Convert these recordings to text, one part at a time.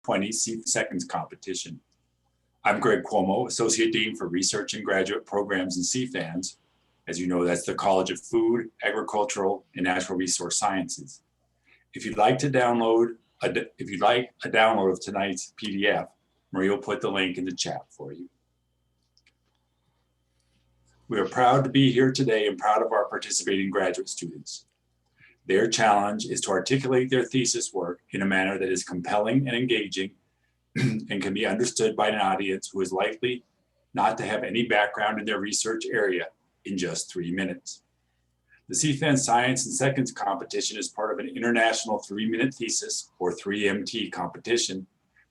2020 CFANS competition. I'm Greg Cuomo, Associate Dean for Research and Graduate Programs in CFANS. As you know, that's the College of Food, Agricultural, and Natural Resource Sciences. If you'd like a download of tonight's PDF, Maria will put the link in the chat for you. We are proud to be here today and proud of our participating graduate students. Their challenge is to articulate their thesis work in a manner that is compelling and engaging and can be understood by an audience who is likely not to have any background in their research area in just 3 minutes. The CFANS Science and Seconds competition is part of an international 3-minute thesis, or 3MT competition,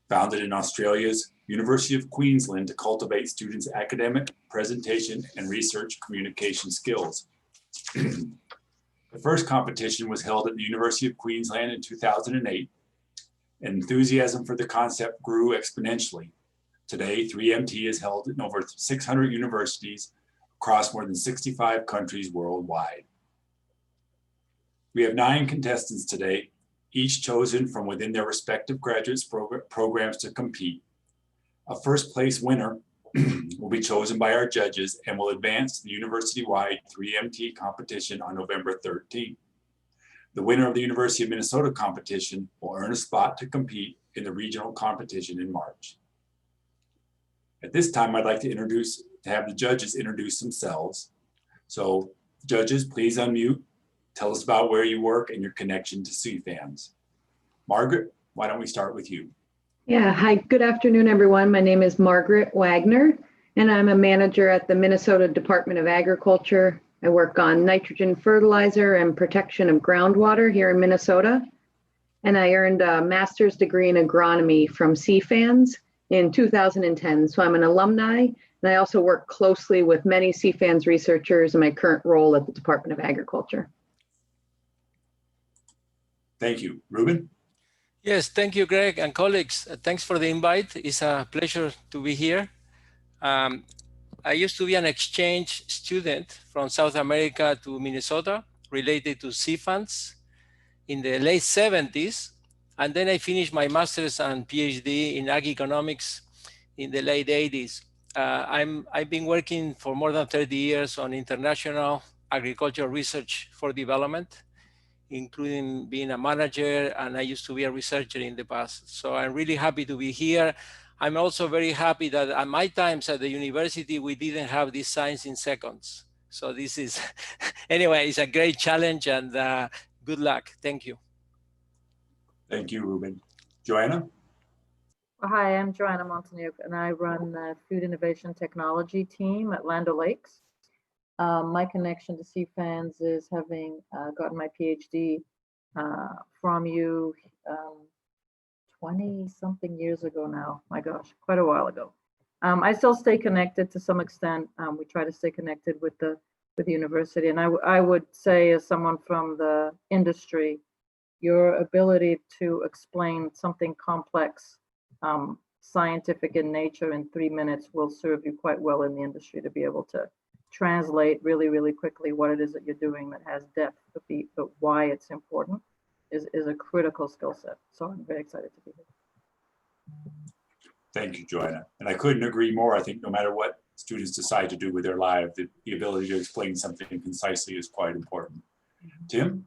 founded in Australia's University of Queensland to cultivate students' academic, presentation, and research communication skills. The first competition was held at the University of Queensland in 2008, and enthusiasm for the concept grew exponentially. Today, 3MT is held in over 600 universities across more than 65 countries worldwide. We have 9 contestants today, each chosen from within their respective graduate programs to compete. A first place winner will be chosen by our judges and will advance to the university-wide 3MT competition on November 13th. The winner of the University of Minnesota competition will earn a spot to compete in the regional competition in March. At this time, I'd like to have the judges introduce themselves. So judges, please unmute. Tell us about where you work and your connection to CFANS. Margaret, why don't we start with you? Yeah, hi, good afternoon, everyone. My name is Margaret Wagner, and I'm a manager at the Minnesota Department of Agriculture. I work on nitrogen fertilizer and protection of groundwater here in Minnesota. And I earned a master's degree in agronomy from CFANS in 2010. So I'm an alumni, and I also work closely with many CFANS researchers in my current role at the Department of Agriculture. Thank you. Ruben? Yes, thank you, Greg and colleagues. Thanks for the invite. It's a pleasure to be here. I used to be an exchange student from South America to Minnesota related to CFANS in the late 70s. And then I finished my master's and PhD in ag economics in the late 80s. I've been working for more than 30 years on international agricultural research for development, including being a manager, and I used to be a researcher in the past. So I'm really happy to be here. I'm also very happy that at my times at the university, we didn't have this science in seconds. So this is, anyway, it's a great challenge, and good luck. Thank you. Thank you, Ruben. Joanna? Hi, I'm Joanna Montanuk, and I run the Food Innovation Technology team at Land O'Lakes. My connection to CFANS is having gotten my PhD from you 20-something years ago now. My gosh, quite a while ago. I still stay connected to some extent. We try to stay connected with the university, and I would say, as someone from the industry, your ability to explain something complex, scientific in nature in 3 minutes will serve you quite well in the industry to be able to translate really, really quickly what it is that you're doing that has depth, but why it's important is a critical skill set. So I'm very excited to be here. Thank you, Joanna. And I couldn't agree more. I think no matter what students decide to do with their life, the ability to explain something concisely is quite important. Tim?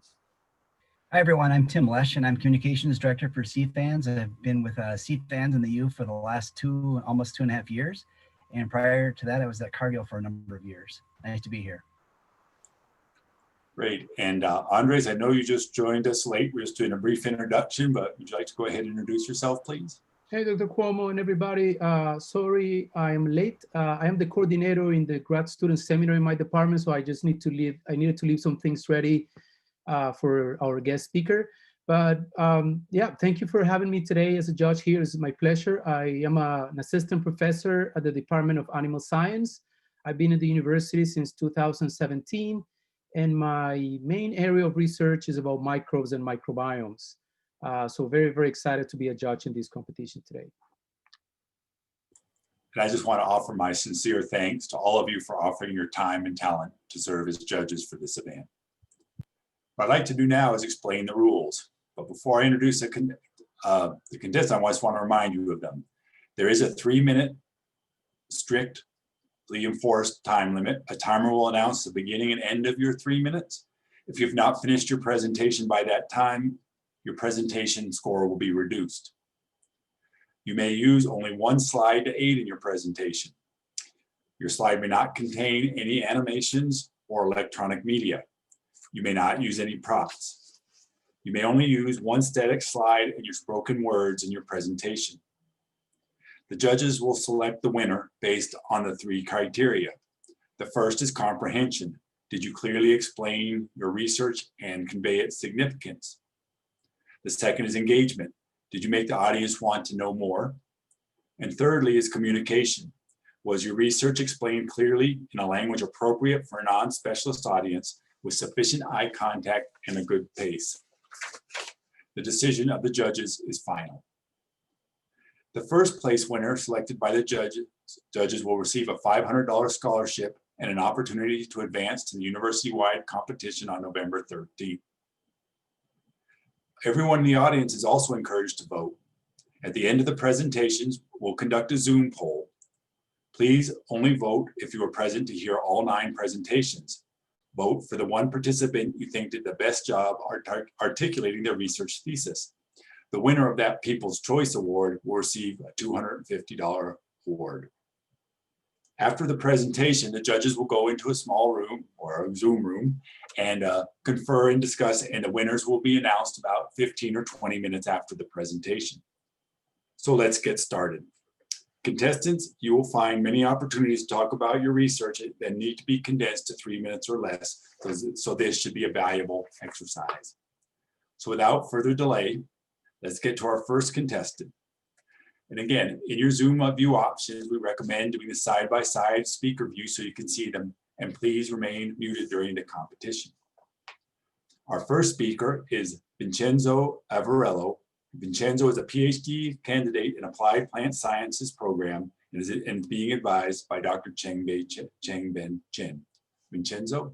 Hi, everyone. I'm Tim Lesh, and I'm Communications Director for CFANS. I've been with CFANS in the U for the last almost 2.5 years. And prior to that, I was at Cargill for a number of years. Nice to be here. Great. And Andres, I know you just joined us late. We're just doing a brief introduction, but would you like to go ahead and introduce yourself, please? Hey, Dr. Cuomo and everybody. Sorry, I am late. I am the coordinator in the grad student seminar in my department, so I just need to leave. I needed to leave some things ready for our guest speaker. But yeah, thank you for having me today as a judge here. It's my pleasure. I am an assistant professor at the Department of Animal Science. I've been at the university since 2017, and my main area of research is about microbes and microbiomes. So very, very excited to be a judge in this competition today. And I just want to offer my sincere thanks to all of you for offering your time and talent to serve as judges for this event. What I'd like to do now is explain the rules. But before I introduce the contestants, I just want to remind you of them. There is a 3-minute strictly enforced time limit. A timer will announce the beginning and end of your 3 minutes. If you've not finished your presentation by that time, your presentation score will be reduced. You may use only one slide to aid in your presentation. Your slide may not contain any animations or electronic media. You may not use any props. You may only use one static slide and your spoken words in your presentation. The judges will select the winner based on the 3 criteria. The first is comprehension. Did you clearly explain your research and convey its significance? The second is engagement. Did you make the audience want to know more? And thirdly is communication. Was your research explained clearly in a language appropriate for a non-specialist audience with sufficient eye contact and a good pace? The decision of the judges is final. The first place winner selected by the judges will receive a $500 scholarship and an opportunity to advance to the university-wide competition on November 13th. Everyone in the audience is also encouraged to vote. At the end of the presentations, we'll conduct a Zoom poll. Please only vote if you were present to hear all 9 presentations. Vote for the one participant you think did the best job articulating their research thesis. The winner of that People's Choice Award will receive a $250 award. After the presentation, the judges will go into a small room or a Zoom room and confer and discuss, and the winners will be announced about 15 or 20 minutes after the presentation. So let's get started. Contestants, you will find many opportunities to talk about your research that need to be condensed to 3 minutes or less, so this should be a valuable exercise. So without further delay, let's get to our first contestant. And again, in your Zoom view options, we recommend doing the side-by-side speaker view so you can see them, and please remain muted during the competition. Our first speaker is Vincenzo Avarello. Vincenzo is a PhD candidate in Applied Plant Sciences program and is being advised by Dr. Changbin Chen. Vincenzo?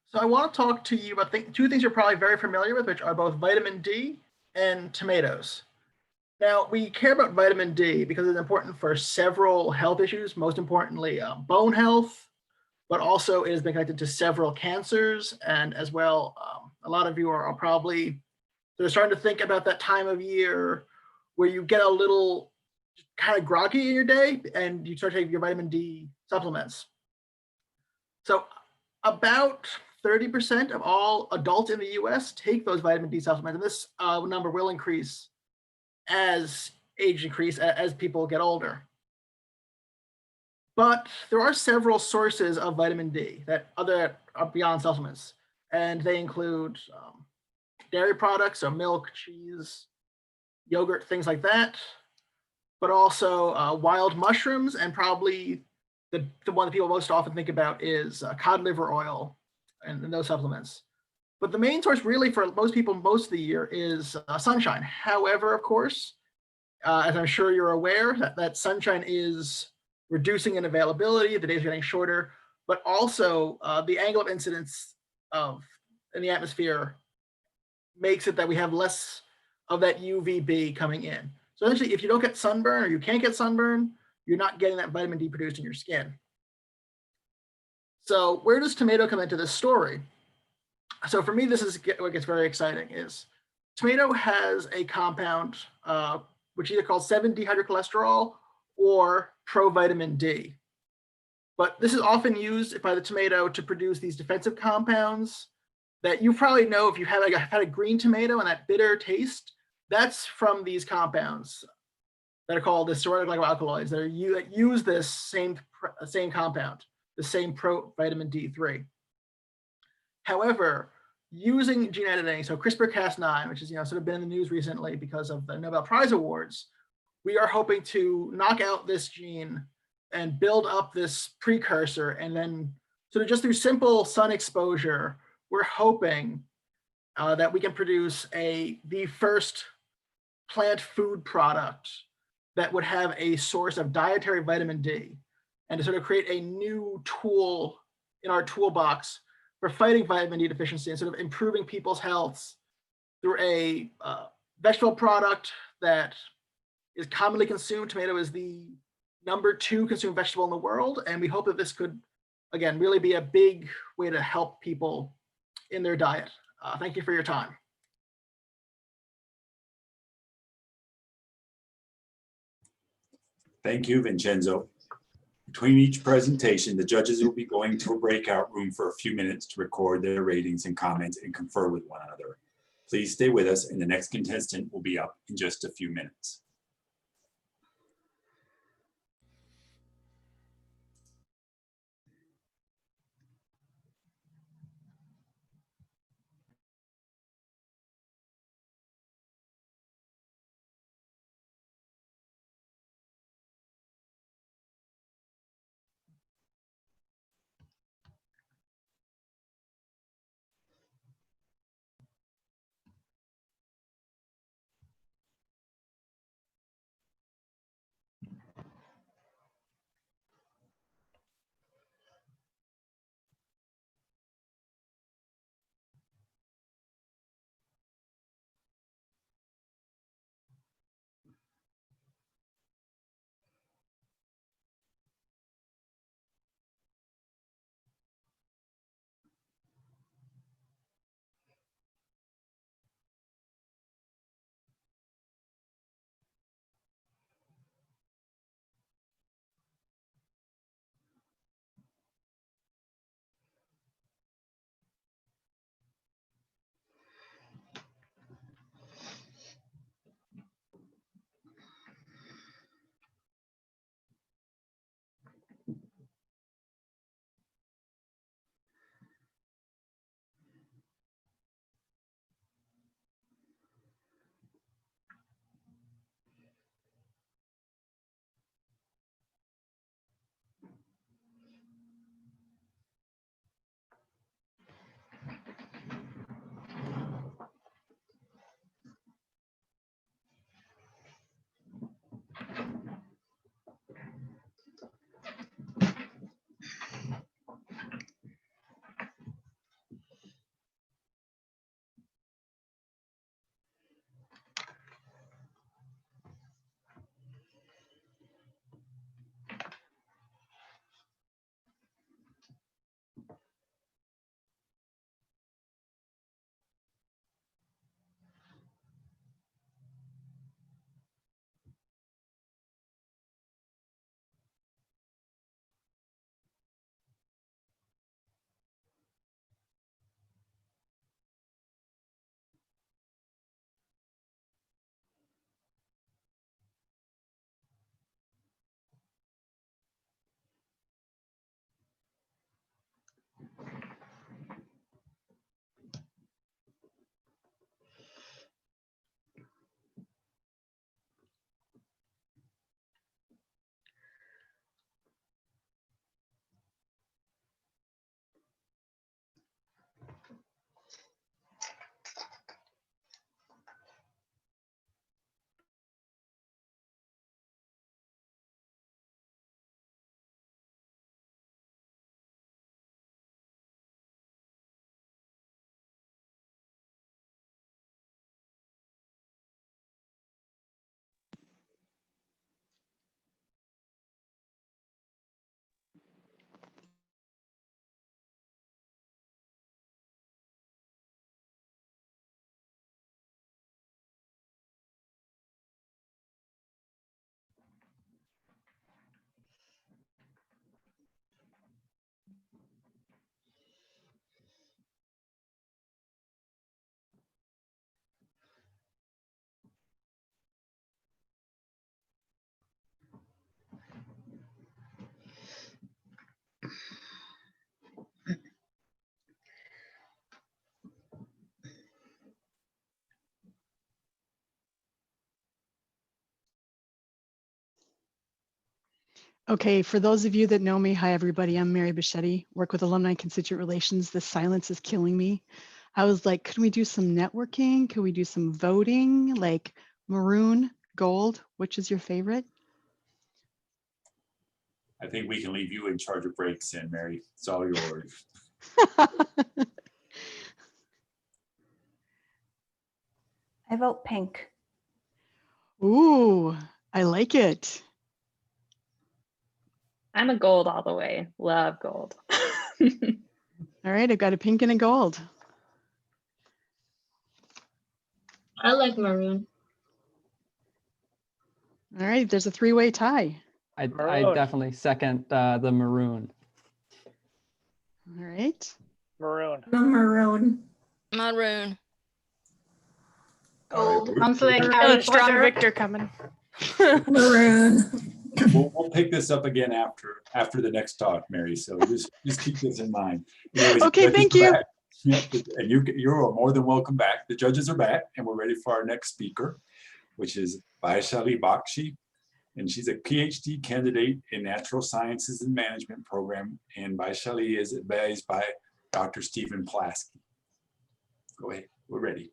So I want to talk to you about 2 things you're probably very familiar with, which are both vitamin D and tomatoes. Now, we care about vitamin D because it's important for several health issues, most importantly, bone health, but also it has been connected to several cancers. And as well, a lot of you are probably starting to think about that time of year where you get a little kind of groggy in your day and you start taking your vitamin D supplements. So about 30% of all adults in the US take those vitamin D supplements, and this number will increase as age increase, as people get older. But there are several sources of vitamin D that are beyond supplements, and they include dairy products, so milk, cheese, yogurt, things like that, but also wild mushrooms, and probably the one that people most often think about is cod liver oil and those supplements. But the main source really for most people most of the year is sunshine. However, of course, as I'm sure you're aware, that sunshine is reducing in availability, the days are getting shorter, but also the angle of incidence in the atmosphere makes it that we have less of that UVB coming in. So essentially, if you don't get sunburn or you can't get sunburn, you're not getting that vitamin D produced in your skin. So where does tomato come into this story? So for me, this is what gets very exciting is tomato has a compound which is either called 7-dehydrocholesterol or provitamin D. But this is often used by the tomato to produce these defensive compounds that you probably know if you had a green tomato and that bitter taste, that's from these compounds that are called the steroidoglycoalkaloids that use this same compound, the same provitamin D3. However, using gene editing, so CRISPR-Cas9, which is sort of been in the news recently because of the Nobel Prize Awards, we are hoping to knock out this gene and build up this precursor, and then sort of just through simple sun exposure, we're hoping that we can produce the first plant food product that would have a source of dietary vitamin D. and to sort of create a new tool in our toolbox for fighting vitamin D deficiency and sort of improving people's health through a vegetable product that is commonly consumed. Tomato is the #2 consumed vegetable in the world, and we hope that this could, again, really be a big way to help people in their diet. Thank you for your time. Thank you, Vincenzo. Between each presentation, the judges will be going to a breakout room for a few minutes to record their ratings and comments and confer with one another. Please stay with us, and the next contestant will be up in just a few minutes. Okay, for those of you that know me, hi everybody, I'm Mary Bichetti, work with Alumni Constituent Relations. The silence is killing me. I was like, could we do some networking? Could we do some voting? Like Maroon, Gold, which is your favorite? I think we can leave you in charge of breaks then, Mary. It's all yours. I vote pink. Ooh, I like it. I'm a gold all the way. Love gold. All right, I've got a pink and a gold. I like maroon. All right, there's a three-way tie. I Maroon. definitely second the maroon. All right. Maroon. Maroon. Maroon. Gold. All right, I'm like Feel Harry a strong Potter. victor coming. Maroon. we'll pick this up again after the next talk, Mary. So just keep this in mind. Anyways, Okay, judges thank are you. back. Yep, and you're more than welcome back. The judges are back, and we're ready for our next speaker, which is Shelley Bakshi, and she's a PhD candidate in Natural Sciences and Management program, and Shelley is advised by Dr. Stephen Plasky. Go ahead, we're ready.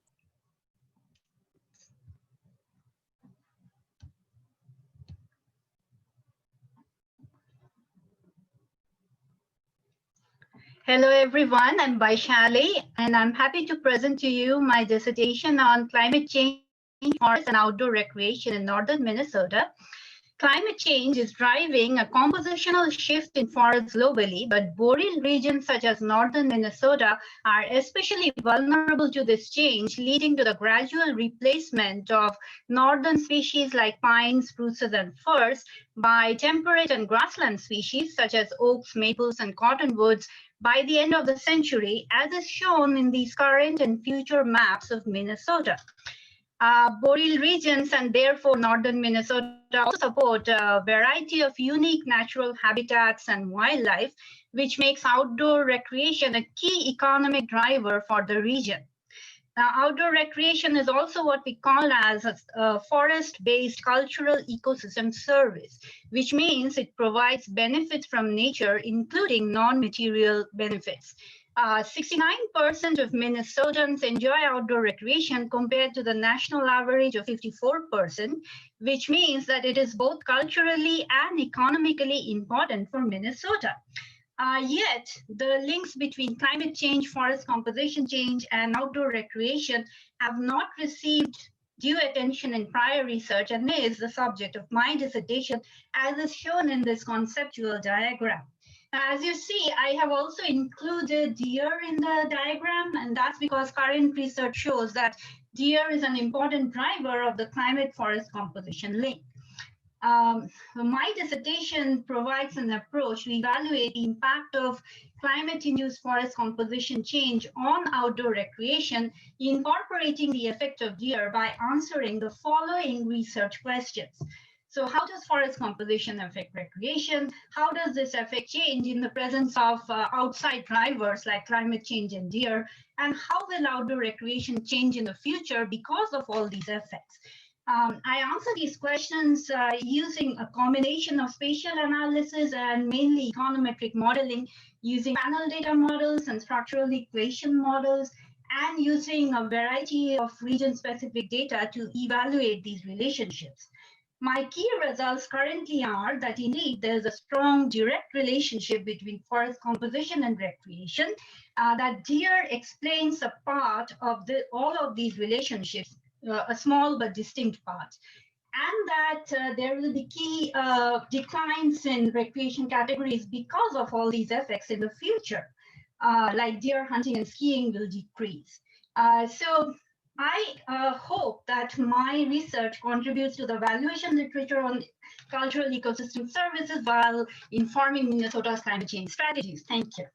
Hello everyone, I'm Shelley, and I'm happy to present to you my dissertation on climate change, forest and outdoor recreation in northern Minnesota. Climate change is driving a compositional shift in forests globally, but boreal regions such as northern Minnesota are especially vulnerable to this change, leading to the gradual replacement of northern species like pines, spruces, and firs by temperate and grassland species such as oaks, maples, and cottonwoods by the end of the century, as is shown in these current and future maps of Minnesota. Boreal regions and therefore northern Minnesota also support a variety of unique natural habitats and wildlife, which makes outdoor recreation a key economic driver for the region. Now, outdoor recreation is also what we call as a forest-based cultural ecosystem service, which means it provides benefits from nature, including non-material benefits. 69% of Minnesotans enjoy outdoor recreation compared to the national average of 54%, which means that it is both culturally and economically important for Minnesota. Yet, the links between climate change, forest composition change, and outdoor recreation have not received due attention in prior research, and is the subject of my dissertation, as is shown in this conceptual diagram. As you see, I have also included deer in the diagram, and that's because current research shows that deer is an important driver of the climate-forest composition link. My dissertation provides an approach to evaluate the impact of climate-induced forest composition change on outdoor recreation, incorporating the effect of deer by answering the following research questions. So how does forest composition affect recreation? How does this effect change in the presence of outside drivers like climate change and deer? And how will outdoor recreation change in the future because of all these effects? I answer these questions using a combination of spatial analysis and mainly econometric modeling, using panel data models and structural equation models, and using a variety of region-specific data to evaluate these relationships. My key results currently are that indeed there's a strong direct relationship between forest composition and recreation, that deer explains a part of all of these relationships, a small but distinct part, and that there will be key declines in recreation categories because of all these effects in the future, like deer hunting and skiing will decrease. So I hope that my research contributes to the valuation literature on cultural ecosystem services while informing Minnesota's climate change strategies. Thank you.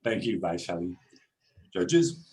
Thank you, Shelley. Judges?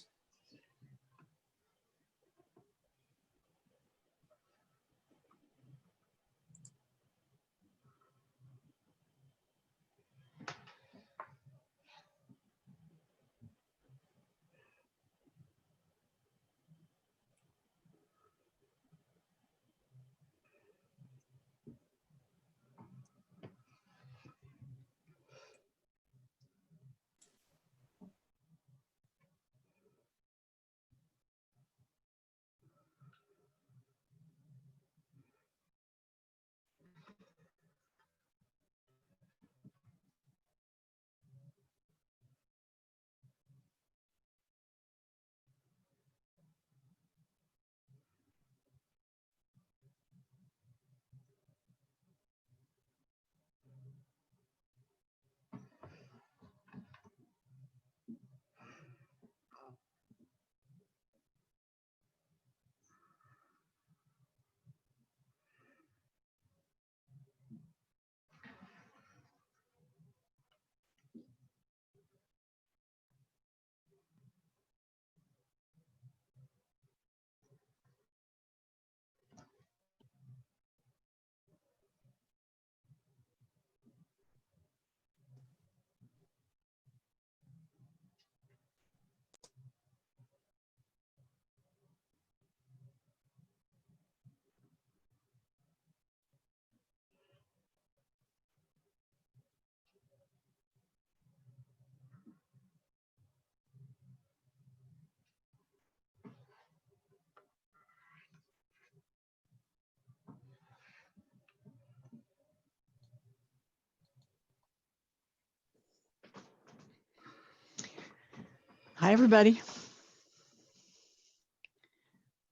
Hi, everybody.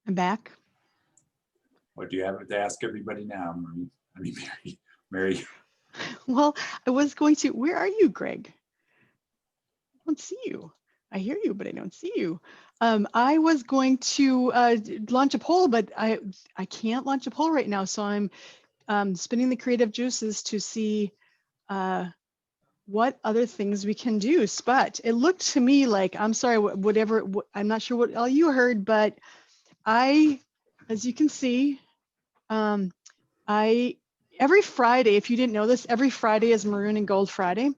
I'm back. What do you have to ask everybody now, Marie? I mean, Mary. Well, I was going to, where are you, Greg? I don't see you. I hear you, but I don't see you. I was going to launch a poll, but I can't launch a poll right now. So I'm spinning the creative juices to see what other things we can do. But it looked to me like, I'm sorry, whatever, I'm not sure what all you heard, but as you can see, every Friday, if you didn't know this, every Friday is Maroon and Gold Friday.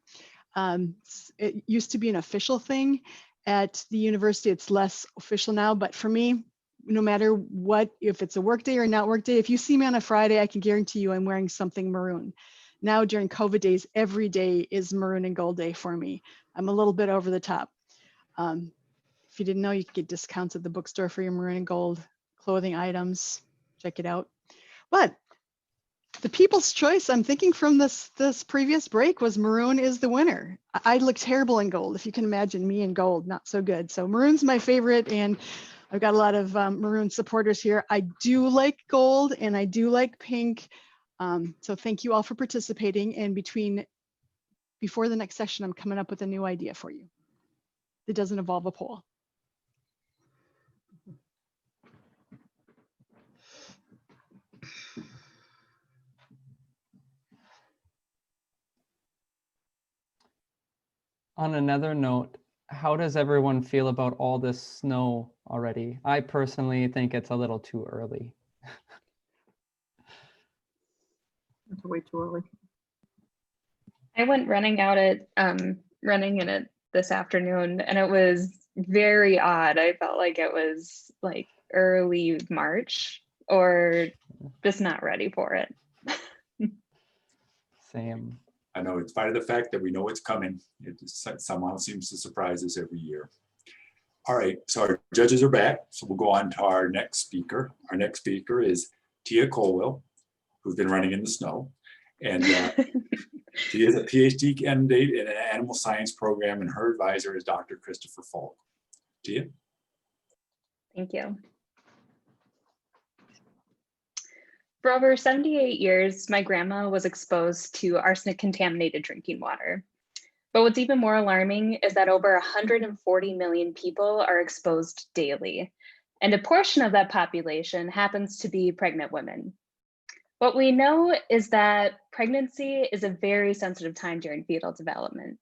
It used to be an official thing at the university. It's less official now, but for me, no matter what, if it's a work day or not work day, if you see me on a Friday, I can guarantee you I'm wearing something maroon. Now during COVID days, every day is Maroon and Gold Day for me. I'm a little bit over the top. If you didn't know, you can get discounts at the bookstore for your Maroon and Gold clothing items. Check it out. But the people's choice, I'm thinking from this previous break, was maroon is the winner. I look terrible in gold. If you can imagine me in gold, not so good. So maroon's my favorite, and I've got a lot of maroon supporters here. I do like gold and I do like pink. So thank you all for participating. And before the next session, I'm coming up with a new idea for you. It doesn't involve a poll. On another note, how does everyone feel about all this snow already? I personally think it's a little too early. It's way too early. I went running in it this afternoon, and it was very odd. I felt like it was like early March or just not ready for it. Same. I know, in spite of the fact that we know it's coming, it somehow seems to surprise us every year. All right, so our judges are back. So we'll go on to our next speaker. Our next speaker is Tia Colwill, who's been running in the snow. And she is a PhD candidate in an animal science program, and her advisor is Dr. Christopher Falk. Tia? Thank you. For over 78 years, my grandma was exposed to arsenic-contaminated drinking water. But what's even more alarming is that over 140 million people are exposed daily, and a portion of that population happens to be pregnant women. What we know is that pregnancy is a very sensitive time during fetal development.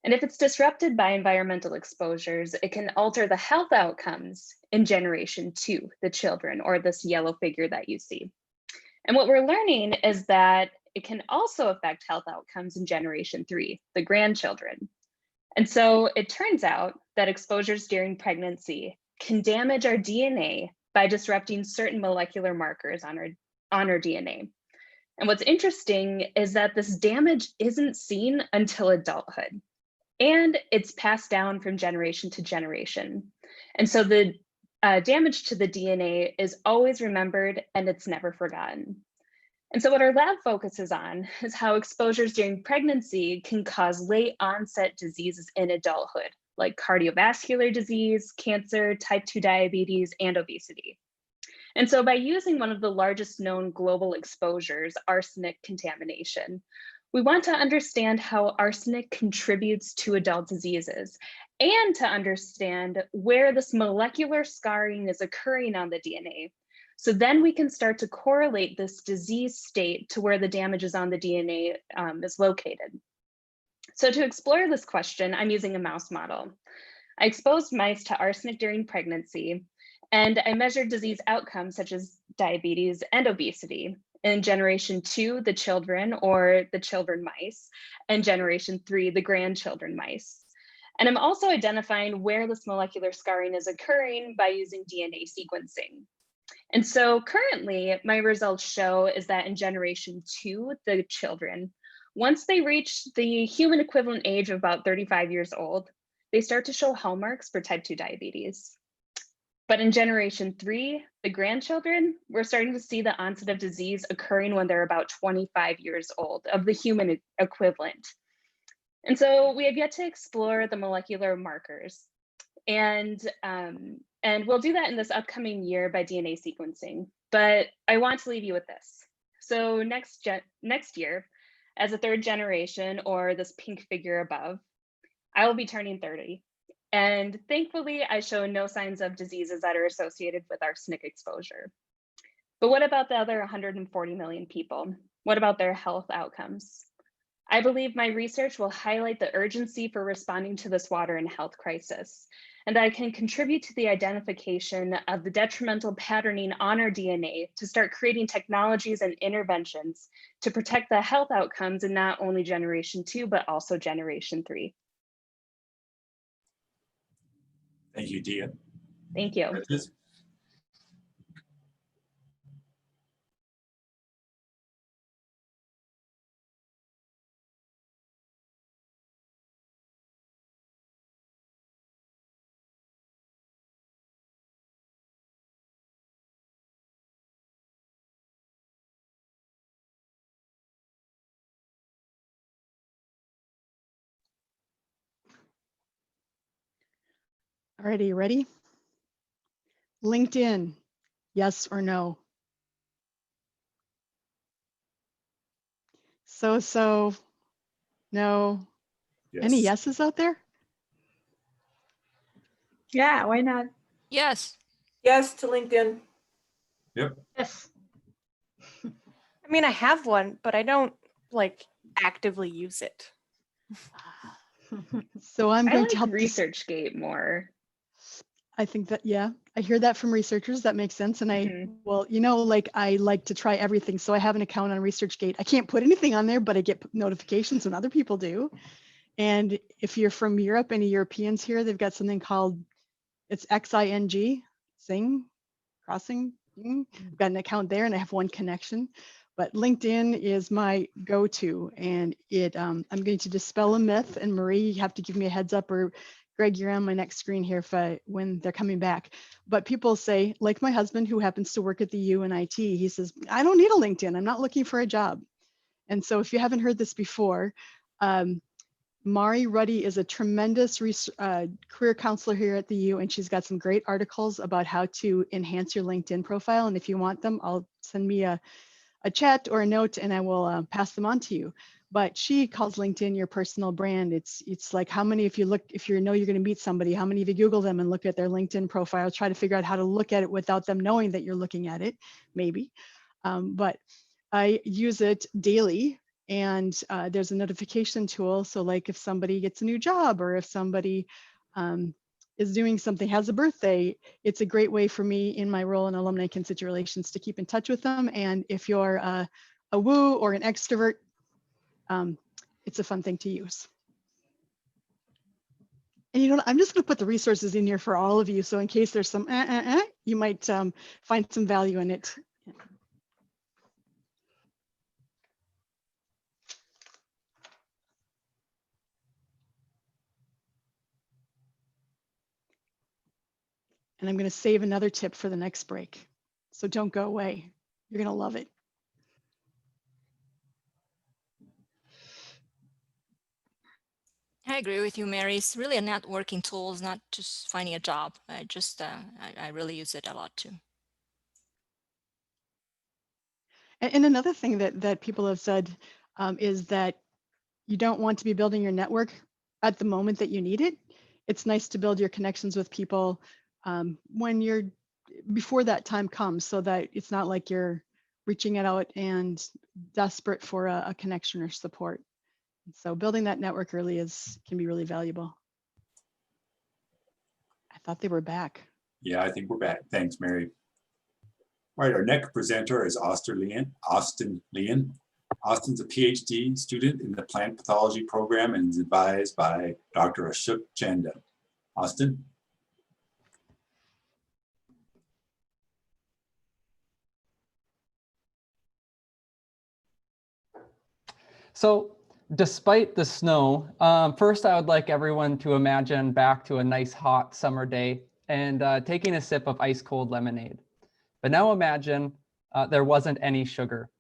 And if it's disrupted by environmental exposures, it can alter the health outcomes in generation 2, the children, or this yellow figure that you see. And what we're learning is that it can also affect health outcomes in generation 3, the grandchildren. And so it turns out that exposures during pregnancy can damage our DNA by disrupting certain molecular markers on our DNA. And what's interesting is that this damage isn't seen until adulthood, and it's passed down from generation to generation. And so the damage to the DNA is always remembered and it's never forgotten. And so what our lab focuses on is how exposures during pregnancy can cause late onset diseases in adulthood, like cardiovascular disease, cancer, type 2 diabetes, and obesity. And so by using one of the largest known global exposures, arsenic contamination, we want to understand how arsenic contributes to adult diseases and to understand where this molecular scarring is occurring on the DNA. So then we can start to correlate this disease state to where the damage is on the DNA is located. So to explore this question, I'm using a mouse model. I exposed mice to arsenic during pregnancy, and I measured disease outcomes such as diabetes and obesity in generation 2, the children or the children mice, and generation 3, the grandchildren mice. And I'm also identifying where this molecular scarring is occurring by using DNA sequencing. And so currently my results show is that in generation 2, the children, once they reach the human equivalent age of about 35 years old, they start to show hallmarks for type 2 diabetes. But in generation 3, the grandchildren, we're starting to see the onset of disease occurring when they're about 25 years old, of the human equivalent. And so we have yet to explore the molecular markers. And we'll do that in this upcoming year by DNA sequencing. But I want to leave you with this. So next year, as a third generation, or this pink figure above, I will be turning 30. And thankfully, I show no signs of diseases that are associated with arsenic exposure. But what about the other 140 million people? What about their health outcomes? I believe my research will highlight the urgency for responding to this water and health crisis, and I can contribute to the identification of the detrimental patterning on our DNA to start creating technologies and interventions to protect the health outcomes in not only generation 2, but also generation 3. Thank you, Dia. Thank you. Alrighty, you ready? LinkedIn, yes or no? So, no. Yes. Any yeses out there? Yeah, why not? Yes. Yes to LinkedIn. Yep. Yes. I mean, I have one, but I don't like actively use it. So I'm I going like to help ResearchGate more. I think that, yeah, I hear that from researchers. That makes sense. And well, you know, like I like to try everything. So I have an account on ResearchGate. I can't put anything on there, but I get notifications when other people do. And if you're from Europe, any Europeans here, they've got something called, it's XING, Sing, Crossing. I've got an account there and I have one connection. But LinkedIn is my go-to, and I'm going to dispel a myth. And Marie, you have to give me a heads up, or Greg, you're on my next screen here when they're coming back. But people say, like my husband, who happens to work at the U in IT, he says, I don't need a LinkedIn. I'm not looking for a job. And so if you haven't heard this before, Mari Ruddy is a tremendous career counselor here at the U, and she's got some great articles about how to enhance your LinkedIn profile. And if you want them, I'll send me a chat or a note and I will pass them on to you. But she calls LinkedIn your personal brand. It's like how many, if you know you're going to meet somebody, how many of you Google them and look at their LinkedIn profile, try to figure out how to look at it without them knowing that you're looking at it, maybe. But I use it daily, and there's a notification tool. So like if somebody gets a new job, or if somebody is doing something, has a birthday, it's a great way for me in my role in Alumni Constituent Relations to keep in touch with them. And if you're a woo or an extrovert, it's a fun thing to use. And you know, I'm just going to put the resources in here for all of you. So in case there's some, you might find some value in it. And I'm going to save another tip for the next break. So don't go away. You're going to love it. I agree with you, Mary. It's really a networking tool, it's not just finding a job. I really use it a lot too. And another thing that people have said is that you don't want to be building your network at the moment that you need it. It's nice to build your connections with people before that time comes, so that it's not like you're reaching it out and desperate for a connection or support. So building that network early can be really valuable. I thought they were back. Yeah, I think we're back. Thanks, Mary. All right, our next presenter is Austin Leon. Austin's a PhD student in the plant pathology program and is advised by Dr. Ashok Chanda. Austin? So despite the snow, first I would like everyone to imagine back to a nice hot summer day and taking a sip of ice cold lemonade. But now imagine there wasn't any sugar.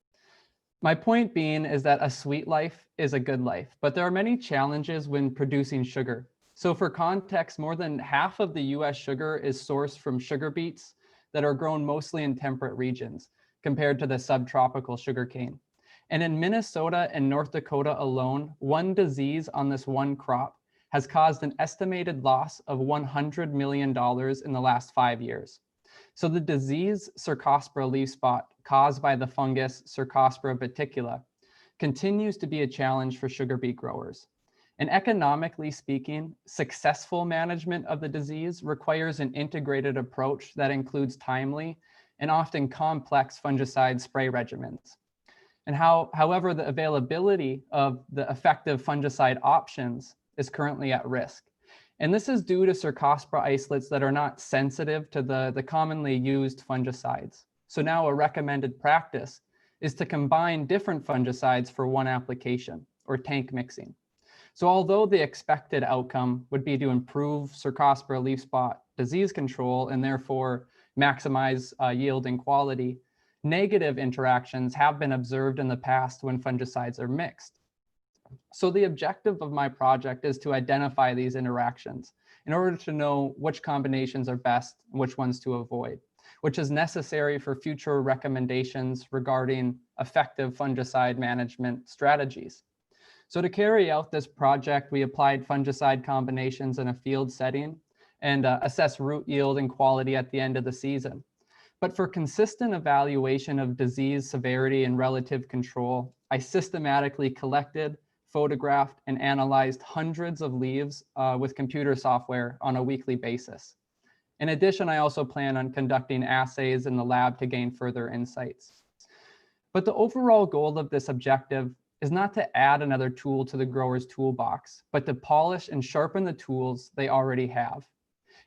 My point being is that a sweet life is a good life, but there are many challenges when producing sugar. So for context, more than half of the US sugar is sourced from sugar beets that are grown mostly in temperate regions compared to the subtropical sugarcane. And in Minnesota and North Dakota alone, one disease on this one crop has caused an estimated loss of $100 million in the last 5 years. So the disease Cercospora leaf spot caused by the fungus Cercospora viticula continues to be a challenge for sugar beet growers. And economically speaking, successful management of the disease requires an integrated approach that includes timely and often complex fungicide spray regimens. And however, the availability of the effective fungicide options is currently at risk. And this is due to Cercospora isolates that are not sensitive to the commonly used fungicides. So now a recommended practice is to combine different fungicides for one application, or tank mixing. So although the expected outcome would be to improve Cercospora leaf spot disease control and therefore maximize yield and quality, negative interactions have been observed in the past when fungicides are mixed. So the objective of my project is to identify these interactions in order to know which combinations are best and which ones to avoid, which is necessary for future recommendations regarding effective fungicide management strategies. So to carry out this project, we applied fungicide combinations in a field setting and assess root yield and quality at the end of the season. But for consistent evaluation of disease severity and relative control, I systematically collected, photographed, and analyzed hundreds of leaves with computer software on a weekly basis. In addition, I also plan on conducting assays in the lab to gain further insights. But the overall goal of this objective is not to add another tool to the grower's toolbox, but to polish and sharpen the tools they already have.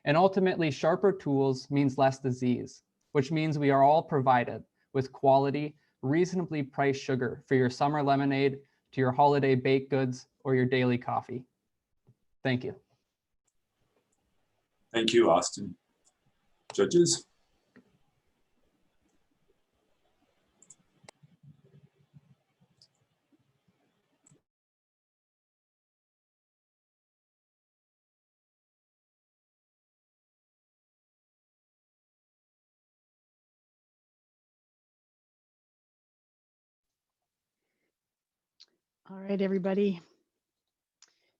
And ultimately, sharper tools means less disease, which means we are all provided with quality, reasonably priced sugar for your summer lemonade, to your holiday baked goods, or your daily coffee. Thank you. Thank you, Austin. Judges? All right, everybody.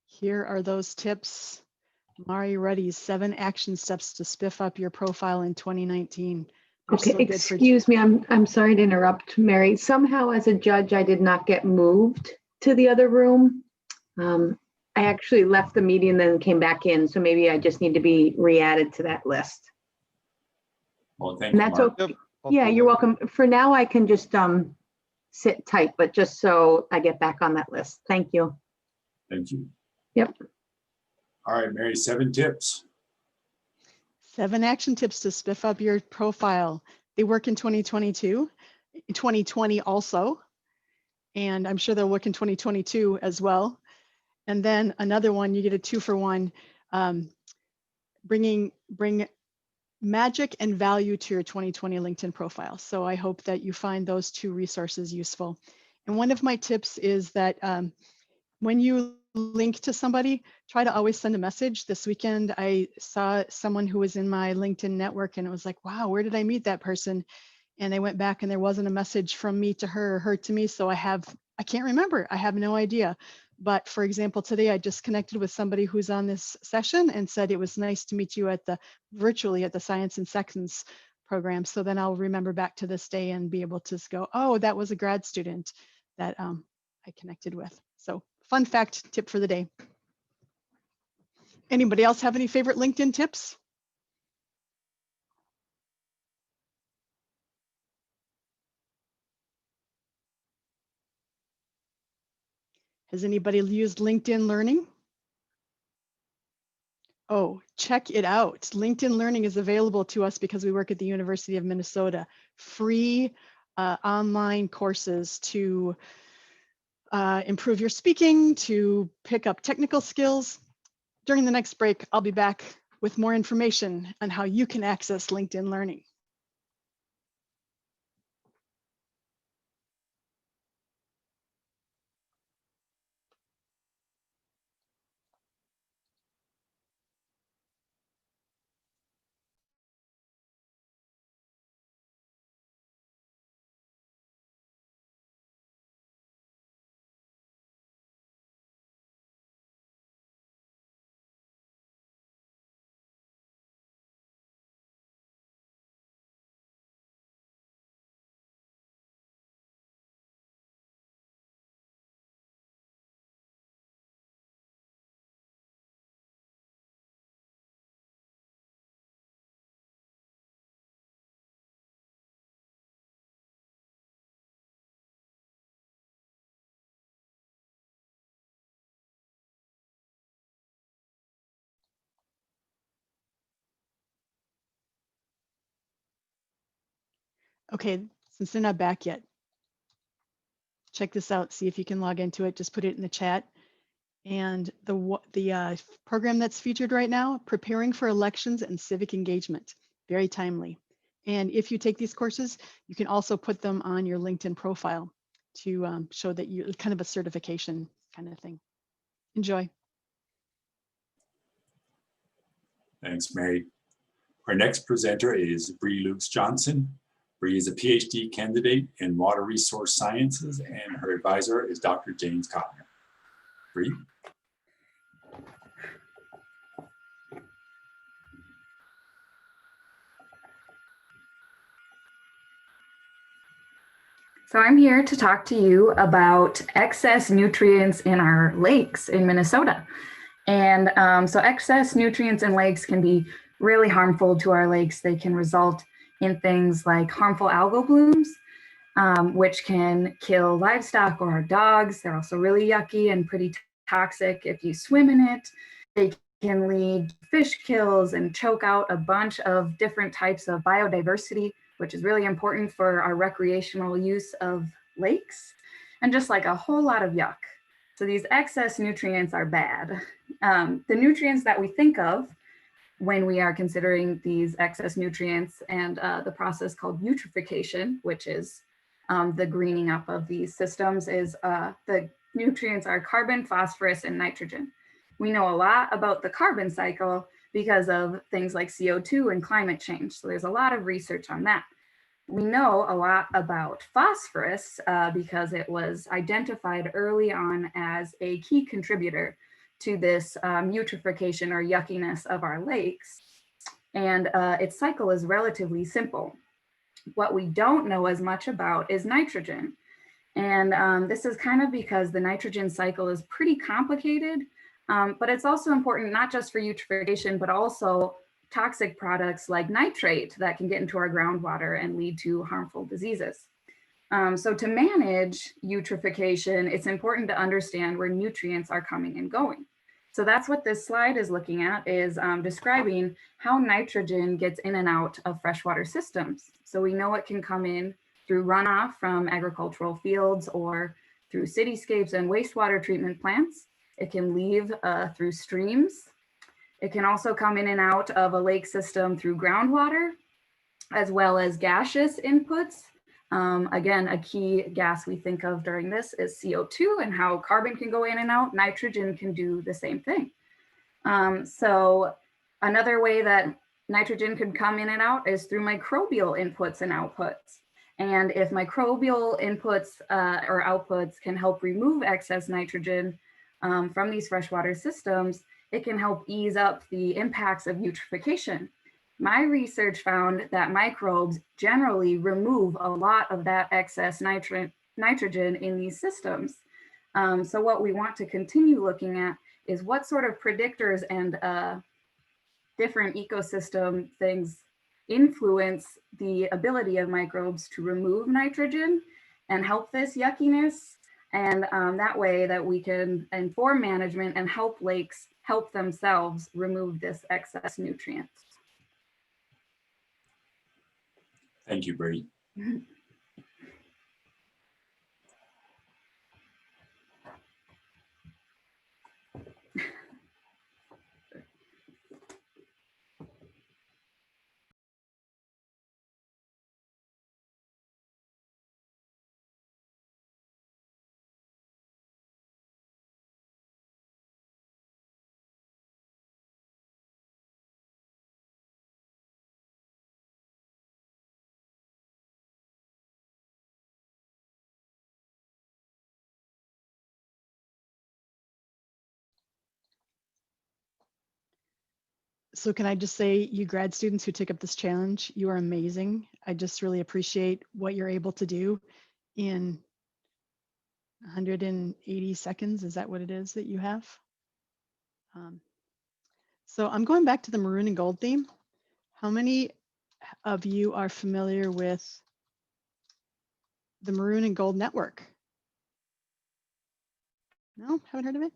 Here are those tips. Mari Ruddy's 7 action steps to spiff up your profile in 2019. They're Okay, so good for- excuse me, I'm sorry to interrupt, Mary. Somehow as a judge, I did not get moved to the other room. I actually left the meeting and then came back in, so maybe I just need to be re-added to that list. Well, thank And you, that's Mark. okay. Yeah, you're welcome. For now, I can just sit tight, but just so I get back on that list. Thank you. Thank you. Yep. All right, Mary, 7 tips. 7 action tips to spiff up your profile. They work in 2022, 2020 also, and I'm sure they'll work in 2022 as well. And then another one, you get a 2-for-1, bring magic and value to your 2020 LinkedIn profile. So I hope that you find those 2 resources useful. And one of my tips is that when you link to somebody, try to always send a message. This weekend, I saw someone who was in my LinkedIn network and it was like, wow, where did I meet that person? And I went back and there wasn't a message from me to her or her to me. So I can't remember. I have no idea. But for example, today I just connected with somebody who's on this session and said it was nice to meet you virtually at the Science and Seconds program. So then I'll remember back to this day and be able to go, oh, that was a grad student that I connected with. So fun fact tip for the day. Anybody else have any favorite LinkedIn tips? Has anybody used LinkedIn Learning? Oh, check it out. LinkedIn Learning is available to us because we work at the University of Minnesota. Free online courses to improve your speaking, to pick up technical skills. During the next break, I'll be back with more information on how you can access LinkedIn Learning. Okay, since they're not back yet, check this out. See if you can log into it. Just put it in the chat. And the program that's featured right now, Preparing for Elections and Civic Engagement, very timely. And if you take these courses, you can also put them on your LinkedIn profile to show that you're kind of a certification kind of thing. Enjoy. Thanks, Mary. Our next presenter is Bree Lukes Johnson. Bree is a PhD candidate in water resource sciences, and her advisor is Dr. James Cotner. Bree? So I'm here to talk to you about excess nutrients in our lakes in Minnesota. And so excess nutrients in lakes can be really harmful to our lakes. They can result in things like harmful algal blooms, which can kill livestock or our dogs. They're also really yucky and pretty toxic if you swim in it. They can lead to fish kills and choke out a bunch of different types of biodiversity, which is really important for our recreational use of lakes, and just like a whole lot of yuck. So these excess nutrients are bad. The nutrients that we think of when we are considering these excess nutrients and the process called eutrophication, which is the greening up of these systems, is the nutrients are carbon, phosphorus, and nitrogen. We know a lot about the carbon cycle because of things like CO2 and climate change. So there's a lot of research on that. We know a lot about phosphorus because it was identified early on as a key contributor to this eutrophication or yuckiness of our lakes. And its cycle is relatively simple. What we don't know as much about is nitrogen. And this is kind of because the nitrogen cycle is pretty complicated, but it's also important not just for eutrophication, but also toxic products like nitrate that can get into our groundwater and lead to harmful diseases. So to manage eutrophication, it's important to understand where nutrients are coming and going. So that's what this slide is looking at, is describing how nitrogen gets in and out of freshwater systems. So we know it can come in through runoff from agricultural fields or through cityscapes and wastewater treatment plants. It can leave through streams. It can also come in and out of a lake system through groundwater, as well as gaseous inputs. Again, a key gas we think of during this is CO2 and how carbon can go in and out. Nitrogen can do the same thing. So another way that nitrogen could come in and out is through microbial inputs and outputs. And if microbial inputs or outputs can help remove excess nitrogen from these freshwater systems, it can help ease up the impacts of eutrophication. My research found that microbes generally remove a lot of that excess nitrogen in these systems. So what we want to continue looking at is what sort of predictors and different ecosystem things influence the ability of microbes to remove nitrogen and help this yuckiness. And that way that we can inform management and help lakes help themselves remove this excess nutrient. Thank you, Bree. So can I just say, you grad students who took up this challenge, you are amazing. I just really appreciate what you're able to do in 180 seconds. Is that what it is that you have? So I'm going back to the maroon and gold theme. How many of you are familiar with the Maroon and Gold network? No, haven't heard of it?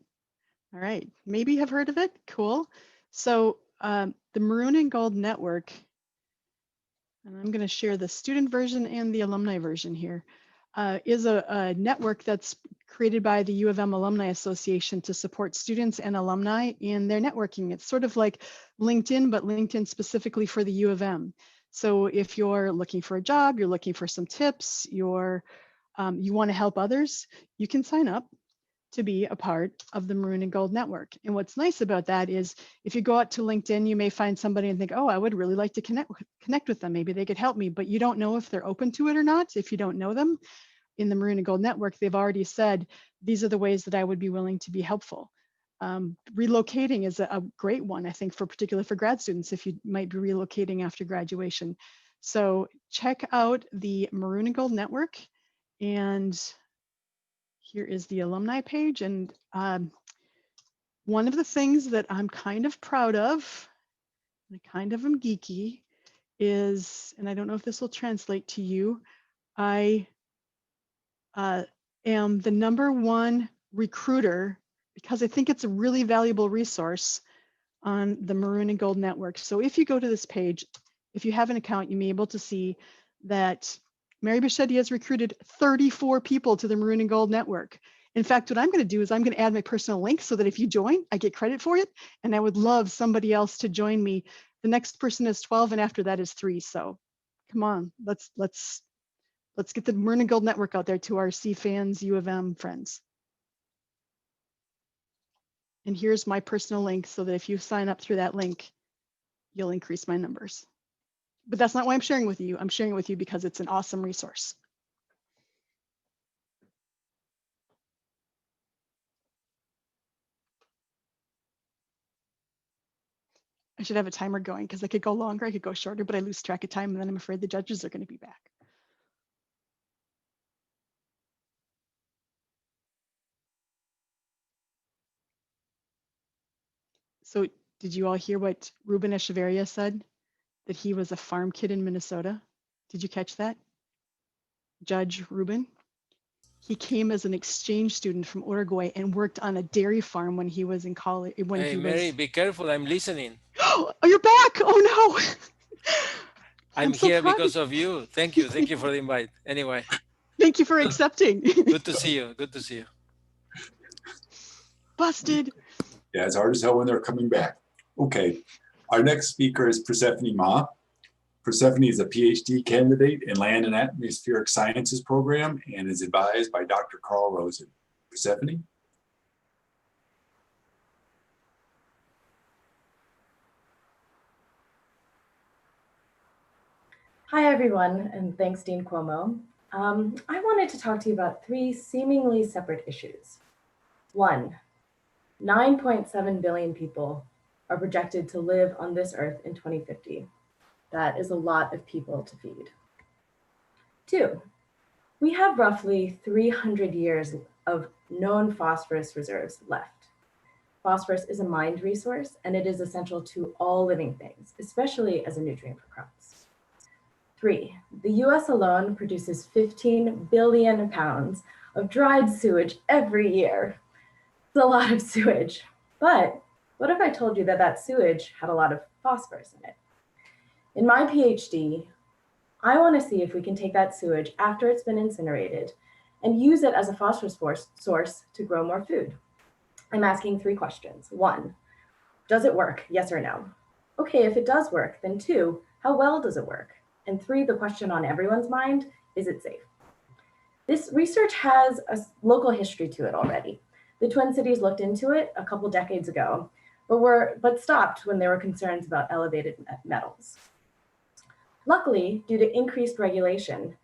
All right, maybe you have heard of it. Cool. So the Maroon and Gold network and I'm going to share the student version and the alumni version here, is a network that's created by the U of M Alumni Association to support students and alumni in their networking. It's sort of like LinkedIn, but LinkedIn specifically for the U of M. So if you're looking for a job, you're looking for some tips, you want to help others, you can sign up to be a part of the Maroon and Gold network. And what's nice about that is if you go out to LinkedIn, you may find somebody and think, oh, I would really like to connect with them. Maybe they could help me, but you don't know if they're open to it or not if you don't know them. In the Maroon and Gold network, they've already said, these are the ways that I would be willing to be helpful. Relocating is a great one, I think, particularly for grad students, if you might be relocating after graduation. So check out the Maroon and Gold network, and here is the alumni page. And one of the things that I'm kind of proud of, and I kind of am geeky, is, and I don't know if this will translate to you, I am the #1 recruiter because I think it's a really valuable resource on the Maroon and Gold network. So if you go to this page, if you have an account, you may be able to see that Mary Bichetti has recruited 34 people to the Maroon and Gold network. In fact, what I'm going to do is I'm going to add my personal link so that if you join, I get credit for it. And I would love somebody else to join me. The next person is 12, and after that is 3. So come on, let's get the Maroon and Gold network out there to our CFANS U of M friends. And here's my personal link so that if you sign up through that link, you'll increase my numbers. But that's not why I'm sharing with you. I'm sharing it with you because it's an awesome resource. I should have a timer going because I could go longer, I could go shorter, but I lose track of time and then I'm afraid the judges are going to be back. So did you all hear what Ruben Echeverria said? That he was a farm kid in Minnesota? Did you catch that? Judge Ruben? He came as an exchange student from Uruguay and worked on a dairy farm when he was in college. Hey, Mary, be careful. I'm listening. Oh, you're back. Oh, no. I'm so here proud. because of you. Thank you. Thank you for the invite. Anyway. Thank you for accepting. Good to see you. Good to see you. Busted. Yeah, it's hard as hell when they're coming back. Okay, our next speaker is Persephone Ma. Persephone is a PhD candidate in Land and Atmospheric Sciences program and is advised by Dr. Carl Rosen. Persephone? Hi, everyone, and thanks, Dean Cuomo. I wanted to talk to you about 3 seemingly separate issues. 1, 9.7 billion people are projected to live on this earth in 2050. That is a lot of people to feed. 2, we have roughly 300 years of known phosphorus reserves left. Phosphorus is a mined resource, and it is essential to all living things, especially as a nutrient for crops. 3, the US alone produces 15 billion pounds of dried sewage every year. It's a lot of sewage. But what if I told you that that sewage had a lot of phosphorus in it? In my PhD, I want to see if we can take that sewage after it's been incinerated and use it as a phosphorus source to grow more food. I'm asking 3 questions. 1, does it work? Yes or no? Okay, if it does work, then 2, how well does it work? And 3, the question on everyone's mind, is it safe? This research has a local history to it already. The Twin Cities looked into it a couple decades ago, but stopped when there were concerns about elevated metals. Luckily, due to increased regulation,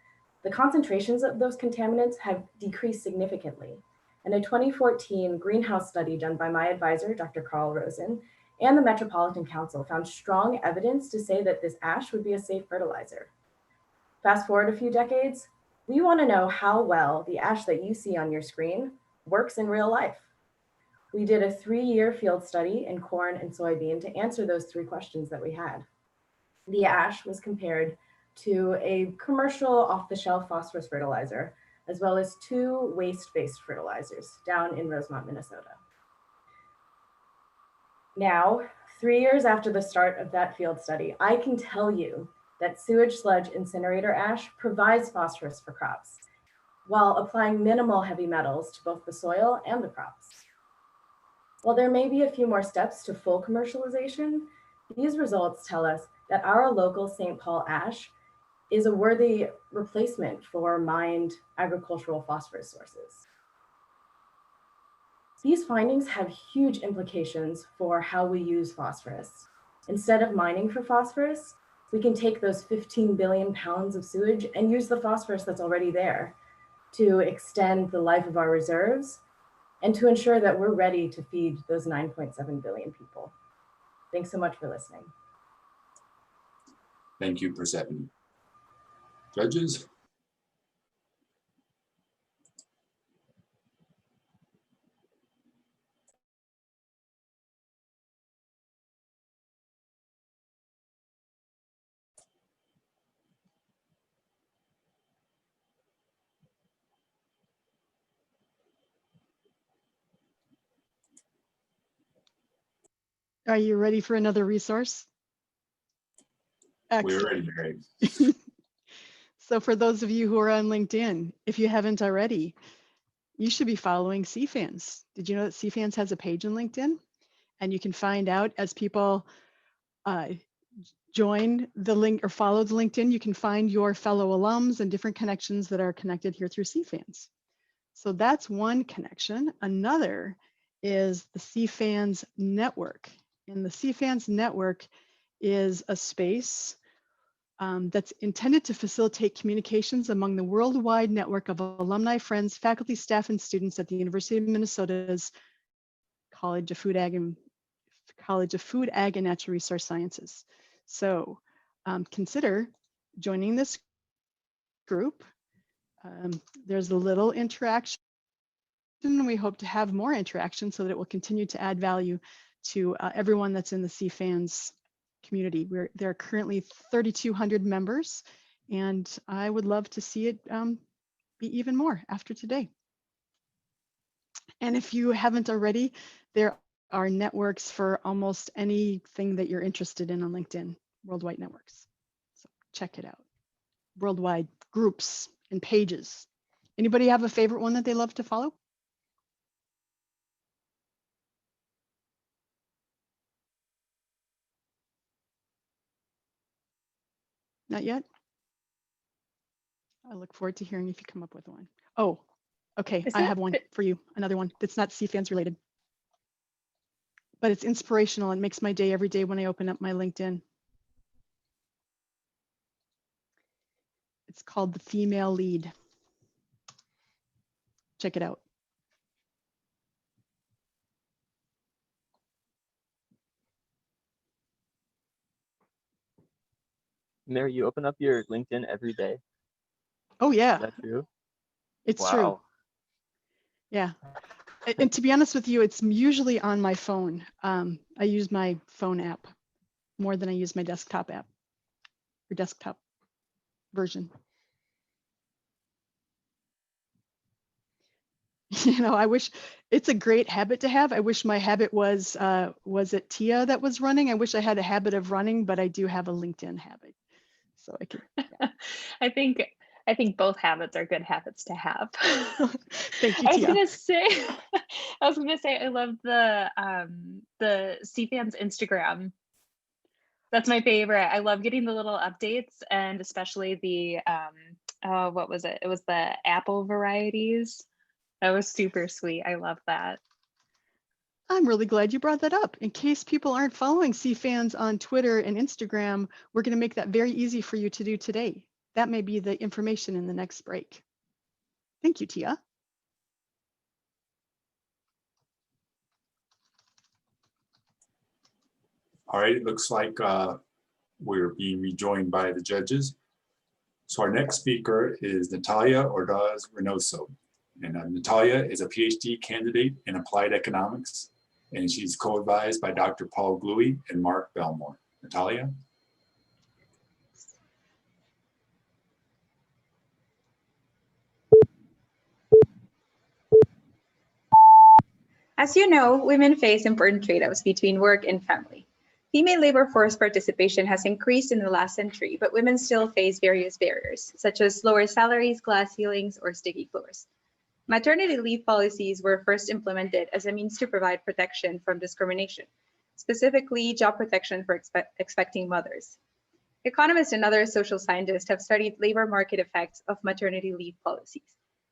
the concentrations of those contaminants have decreased significantly. And a 2014 greenhouse study done by my advisor, Dr. Carl Rosen, and the Metropolitan Council found strong evidence to say that this ash would be a safe fertilizer. Fast forward a few decades, we want to know how well the ash that you see on your screen works in real life. We did a 3-year field study in corn and soybean to answer those 3 questions that we had. The ash was compared to a commercial off-the-shelf phosphorus fertilizer, as well as 2 waste-based fertilizers down in Rosemont, Minnesota. Now, 3 years after the start of that field study, I can tell you that sewage sludge incinerator ash provides phosphorus for crops, while applying minimal heavy metals to both the soil and the crops. While there may be a few more steps to full commercialization, these results tell us that our local St. Paul ash is a worthy replacement for mined agricultural phosphorus sources. These findings have huge implications for how we use phosphorus. Instead of mining for phosphorus, we can take those 15 billion pounds of sewage and use the phosphorus that's already there to extend the life of our reserves and to ensure that we're ready to feed those 9.7 billion people. Thanks so much for listening. Thank you, Persephone. Judges? Are you ready for another resource? We're Excellent. ready, Greg. So for those of you who are on LinkedIn, if you haven't already, you should be following CFANS. Did you know that CFANS has a page on LinkedIn? And you can find out as people join the link or follow the LinkedIn, you can find your fellow alums and different connections that are connected here through CFANS. So that's one connection. Another is the CFANS network. And the CFANS network is a space that's intended to facilitate communications among the worldwide network of alumni, friends, faculty, staff, and students at the University of Minnesota's College of Food, Ag, and Natural Resource Sciences. So consider joining this group. There's a little interaction. We hope to have more interaction so that it will continue to add value to everyone that's in the CFANS community. There are currently 3,200 members, and I would love to see it be even more after today. And if you haven't already, there are networks for almost anything that you're interested in on LinkedIn, worldwide networks. So check it out. Worldwide groups and pages. Anybody have a favorite one that they love to follow? Not yet? I look forward to hearing if you come up with one. Oh, okay, I have one for you, another one that's not CFANS related. But it's inspirational and makes my day every day when I open up my LinkedIn. It's called The Female Lead. Check it out. Mary, you open up your LinkedIn every day? Oh yeah. Is that true? It's true. Yeah. And to be honest with you, it's usually on my phone. I use my phone app more than I use my desktop app or desktop version. You know, I wish it's a great habit to have. I wish my habit was it Tia that was running? I wish I had a habit of running, but I do have a LinkedIn habit. So I can. Yeah. I think both habits are good habits to have. Thank you, Tia. I was gonna say I love the CFANS Instagram. That's my favorite. I love getting the little updates, and especially the what was it? It was the apple varieties. That was super sweet. I love that. I'm really glad you brought that up. In case people aren't following CFANS on Twitter and Instagram, we're going to make that very easy for you to do today. That may be the information in the next break. Thank you, Tia. All right, it looks like we're being rejoined by the judges. So our next speaker is Natalia Ordaz Reynoso. And Natalia is a PhD candidate in applied economics, and she's co-advised by Dr. Paul Gluey and Mark Belmore. Natalia? As you know, women face important trade-offs between work and family. Female labor force participation has increased in the last century, but women still face various barriers, such as lower salaries, glass ceilings, or sticky floors. Maternity leave policies were first implemented as a means to provide protection from discrimination, specifically job protection for expecting mothers. Economists and other social scientists have studied labor market effects of maternity leave policies,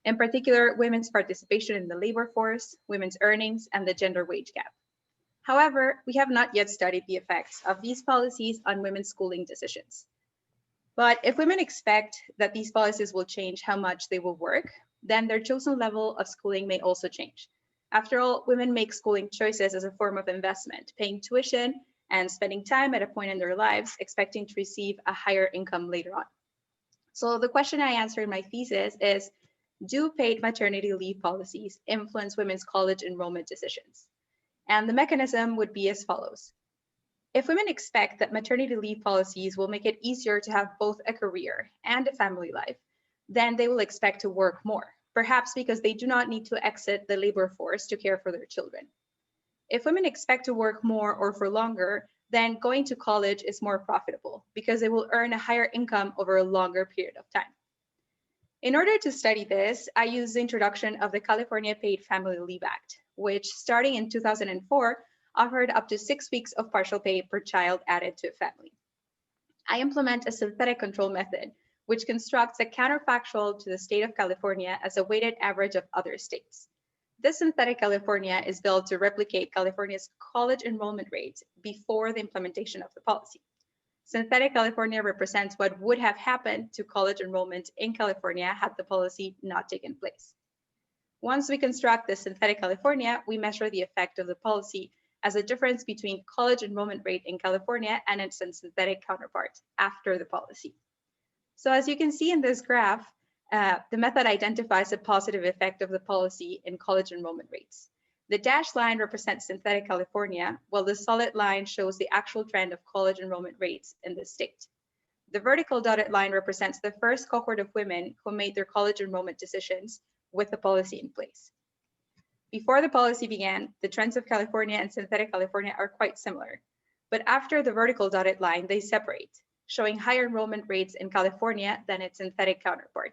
in particular, women's participation in the labor force, women's earnings, and the gender wage gap. However, we have not yet studied the effects of these policies on women's schooling decisions. But if women expect that these policies will change how much they will work, then their chosen level of schooling may also change. After all, women make schooling choices as a form of investment, paying tuition and spending time at a point in their lives, expecting to receive a higher income later on. So the question I answer in my thesis is, do paid maternity leave policies influence women's college enrollment decisions? And the mechanism would be as follows. If women expect that maternity leave policies will make it easier to have both a career and a family life, then they will expect to work more, perhaps because they do not need to exit the labor force to care for their children. If women expect to work more or for longer, then going to college is more profitable because they will earn a higher income over a longer period of time. In order to study this, I used the introduction of the California Paid Family Leave Act, which starting in 2004, offered up to 6 weeks of partial pay per child added to a family. I implement a synthetic control method, which constructs a counterfactual to the state of California as a weighted average of other states. This synthetic California is built to replicate California's college enrollment rate before the implementation of the policy. Synthetic California represents what would have happened to college enrollment in California had the policy not taken place. Once we construct the synthetic California, we measure the effect of the policy as a difference between college enrollment rate in California and its synthetic counterpart after the policy. So as you can see in this graph, the method identifies a positive effect of the policy in college enrollment rates. The dashed line represents synthetic California, while the solid line shows the actual trend of college enrollment rates in the state. The vertical dotted line represents the first cohort of women who made their college enrollment decisions with the policy in place. Before the policy began, the trends of California and synthetic California are quite similar, but after the vertical dotted line, they separate, showing higher enrollment rates in California than its synthetic counterpart.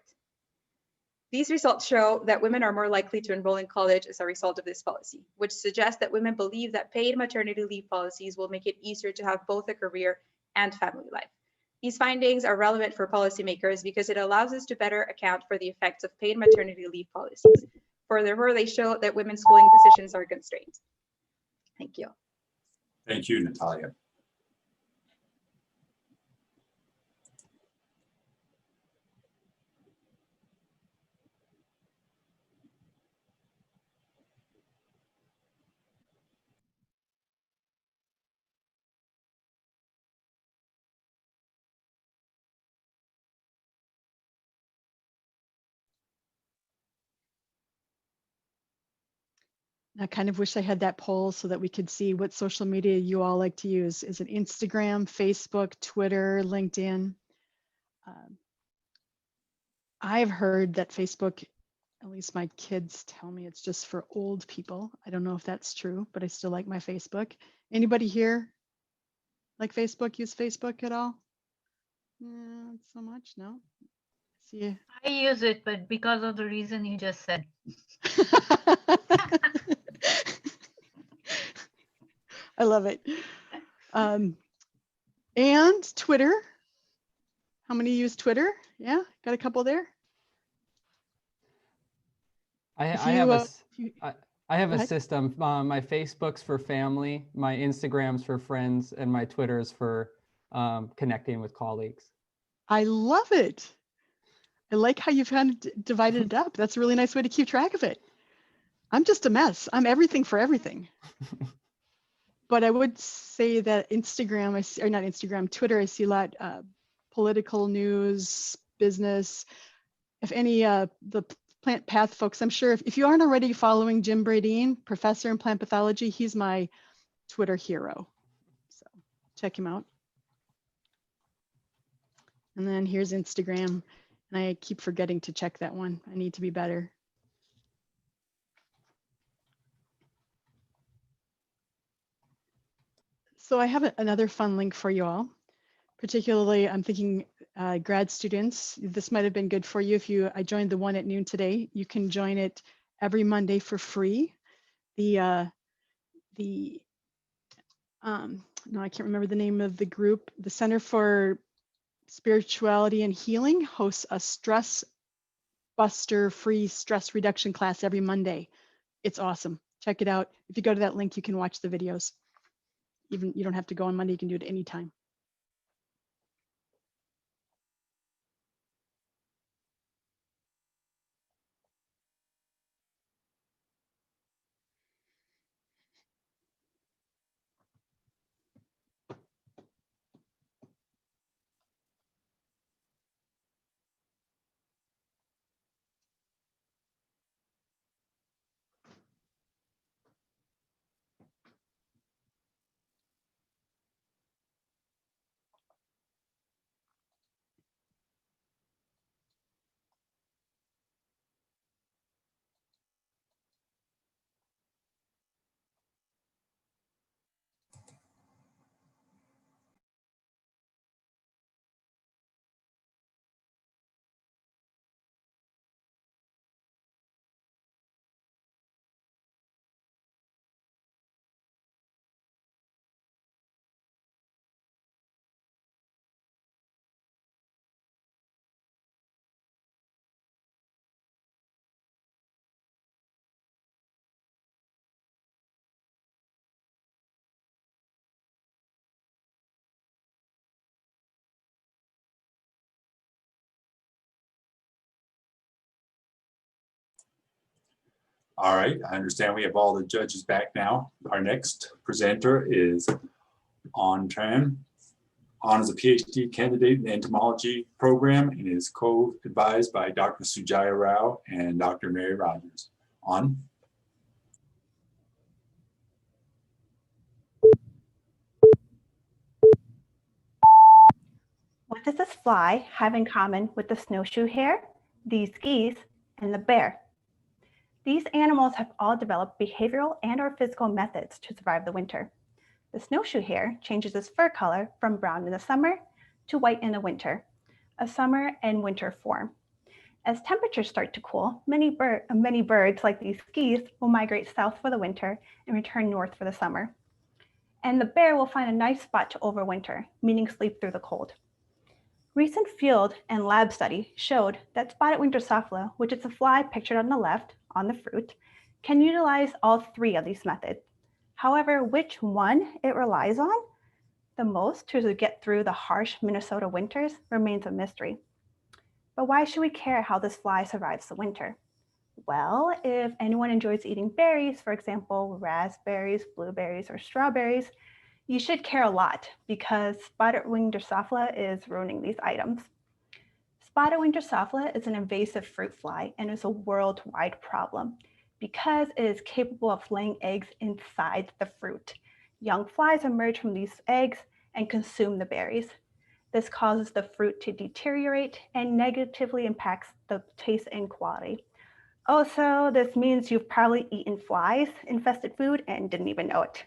These results show that women are more likely to enroll in college as a result of this policy, which suggests that women believe that paid maternity leave policies will make it easier to have both a career and family life. These findings are relevant for policymakers because it allows us to better account for the effects of paid maternity leave policies. Furthermore, they show that women's schooling decisions are constrained. Thank you. Thank you, Natalia. I kind of wish I had that poll so that we could see what social media you all like to use. Is it Instagram, Facebook, Twitter, LinkedIn? I've heard that Facebook, at least my kids tell me it's just for old people. I don't know if that's true, but I still like my Facebook. Anybody here like Facebook, use Facebook at all? Not so much, no? See. I use it, but because of the reason you just said. I love it. And Twitter. How many use Twitter? Yeah, got a couple there. I have a system. My Facebook's for family, my Instagram's for friends, and my Twitter's for connecting with colleagues. I love it. I like how you've kind of divided it up. That's a really nice way to keep track of it. I'm just a mess. I'm everything for everything. But I would say that Instagram, or not Instagram, Twitter, I see a lot political news, business. If any, the plant path folks, I'm sure if you aren't already following Jim Bradeen, professor in plant pathology, he's my Twitter hero. So check him out. And then here's Instagram. And I keep forgetting to check that one. I need to be better. So I have another fun link for you all. Particularly, I'm thinking grad students, this might have been good for you if I joined the one at noon today. You can join it every Monday for free. No, I can't remember the name of the group. The Center for Spirituality and Healing hosts a stress buster free stress reduction class every Monday. It's awesome. Check it out. If you go to that link, you can watch the videos. Even you don't have to go on Monday, you can do it anytime. All right, I understand we have all the judges back now. Our next presenter is Tran. An is a PhD candidate in the entomology program and is co-advised by Dr. Sujaya Rao and Dr. Mary Rogers. An? What does this fly have in common with the snowshoe hare, these geese, and the bear? These animals have all developed behavioral and/or physical methods to survive the winter. The snowshoe hare changes its fur color from brown in the summer to white in the winter, a summer and winter form. As temperatures start to cool, many birds like these geese will migrate south for the winter and return north for the summer. And the bear will find a nice spot to overwinter, meaning sleep through the cold. Recent field and lab study showed that spotted winged Drosophila, which is the fly pictured on the left on the fruit, can utilize all three of these methods. However, which one it relies on the most to get through the harsh Minnesota winters remains a mystery. But why should we care how this fly survives the winter? Well, if anyone enjoys eating berries, for example, raspberries, blueberries, or strawberries, you should care a lot because spotted winged Drosophila is ruining these items. Spotted winged Drosophila is an invasive fruit fly and is a worldwide problem because it is capable of laying eggs inside the fruit. Young flies emerge from these eggs and consume the berries. This causes the fruit to deteriorate and negatively impacts the taste and quality. Also, this means you've probably eaten flies-infested food and didn't even know it.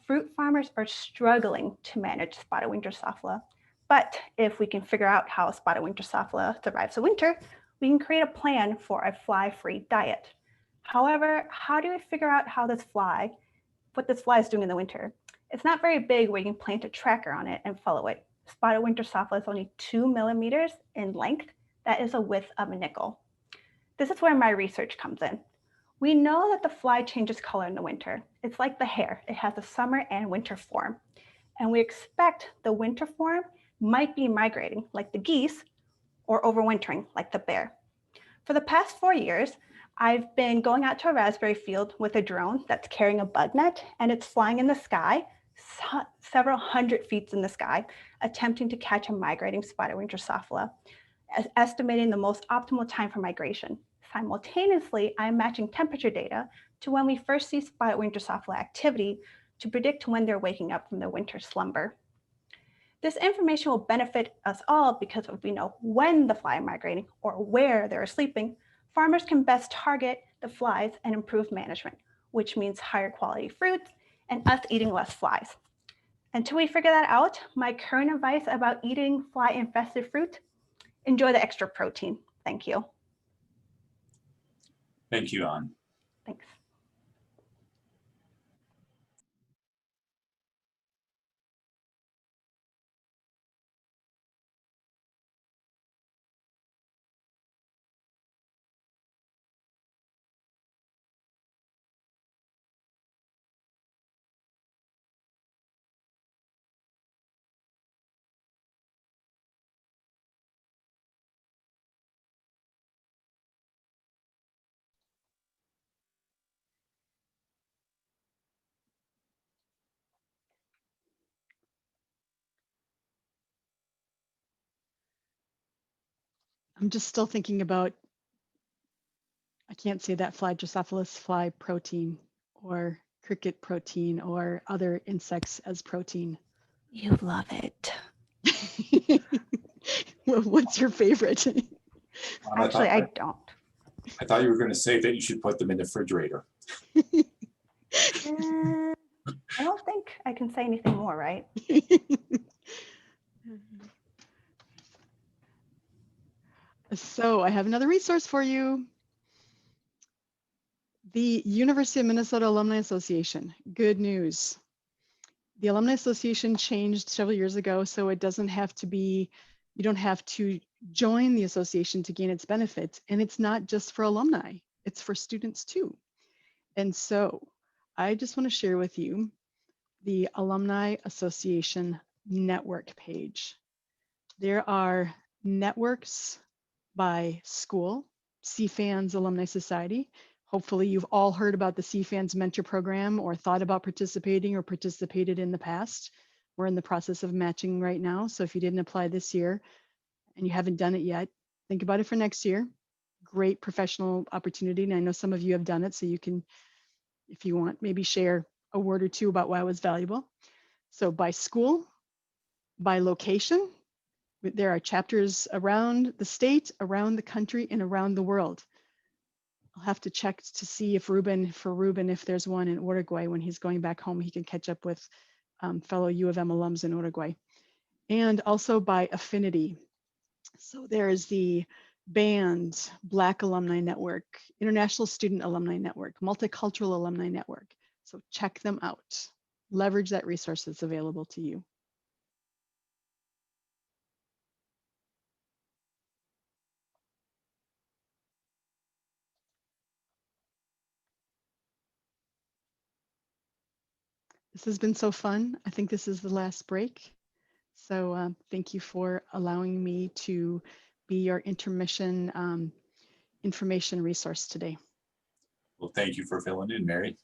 Fruit farmers are struggling to manage spotted winged Drosophila, but if we can figure out how spotted winged Drosophila survives the winter, we can create a plan for a fly-free diet. However, how do we figure out what this fly is doing in the winter? It's not very big where you can plant a tracker on it and follow it. Spotted winged Drosophila is only 2 millimeters in length. That is a width of a nickel. This is where my research comes in. We know that the fly changes color in the winter. It's like the hare. It has a summer and winter form. And we expect the winter form might be migrating like the geese or overwintering like the bear. For the past 4 years, I've been going out to a raspberry field with a drone that's carrying a bug net and it's flying in the sky, several hundred feet in the sky, attempting to catch a migrating spotted winged Drosophila, estimating the most optimal time for migration. Simultaneously, I'm matching temperature data to when we first see spotted winged Drosophila activity to predict when they're waking up from their winter slumber. This information will benefit us all because if we know when the fly are migrating or where they're sleeping, farmers can best target the flies and improve management, which means higher quality fruits and us eating less flies. Until we figure that out, my current advice about eating fly-infested fruit, enjoy the extra protein. Thank you. Thank you, Ann. Thanks. I'm just still thinking about, I can't say that fly, Drosophilus fly protein or cricket protein or other insects as protein. You love it. What's your favorite? Actually, I don't. I thought you were going to say that you should put them in the refrigerator. I don't think I can say anything more, right? So I have another resource for you. The University of Minnesota Alumni Association. Good news. The Alumni Association changed several years ago, so it doesn't have to be, you don't have to join the association to gain its benefits. And it's not just for alumni, it's for students too. And so I just want to share with you the Alumni Association network page. There are networks by school, CFANS Alumni Society. Hopefully you've all heard about the CFANS mentor program or thought about participating or participated in the past. We're in the process of matching right now. So if you didn't apply this year and you haven't done it yet, think about it for next year. Great professional opportunity. And I know some of you have done it, so you can, if you want, maybe share a word or two about why it was valuable. So by school, by location, there are chapters around the state, around the country, and around the world. I'll have to check to see if Ruben, if there's one in Uruguay, when he's going back home, he can catch up with fellow U of M alums in Uruguay. And also by affinity. So there's the BAND, Black Alumni Network, International Student Alumni Network, Multicultural Alumni Network. So check them out. Leverage that resource that's available to you. This has been so fun. I think this is the last break. So thank you for allowing me to be your intermission information resource today. Well, thank you for filling in, Mary.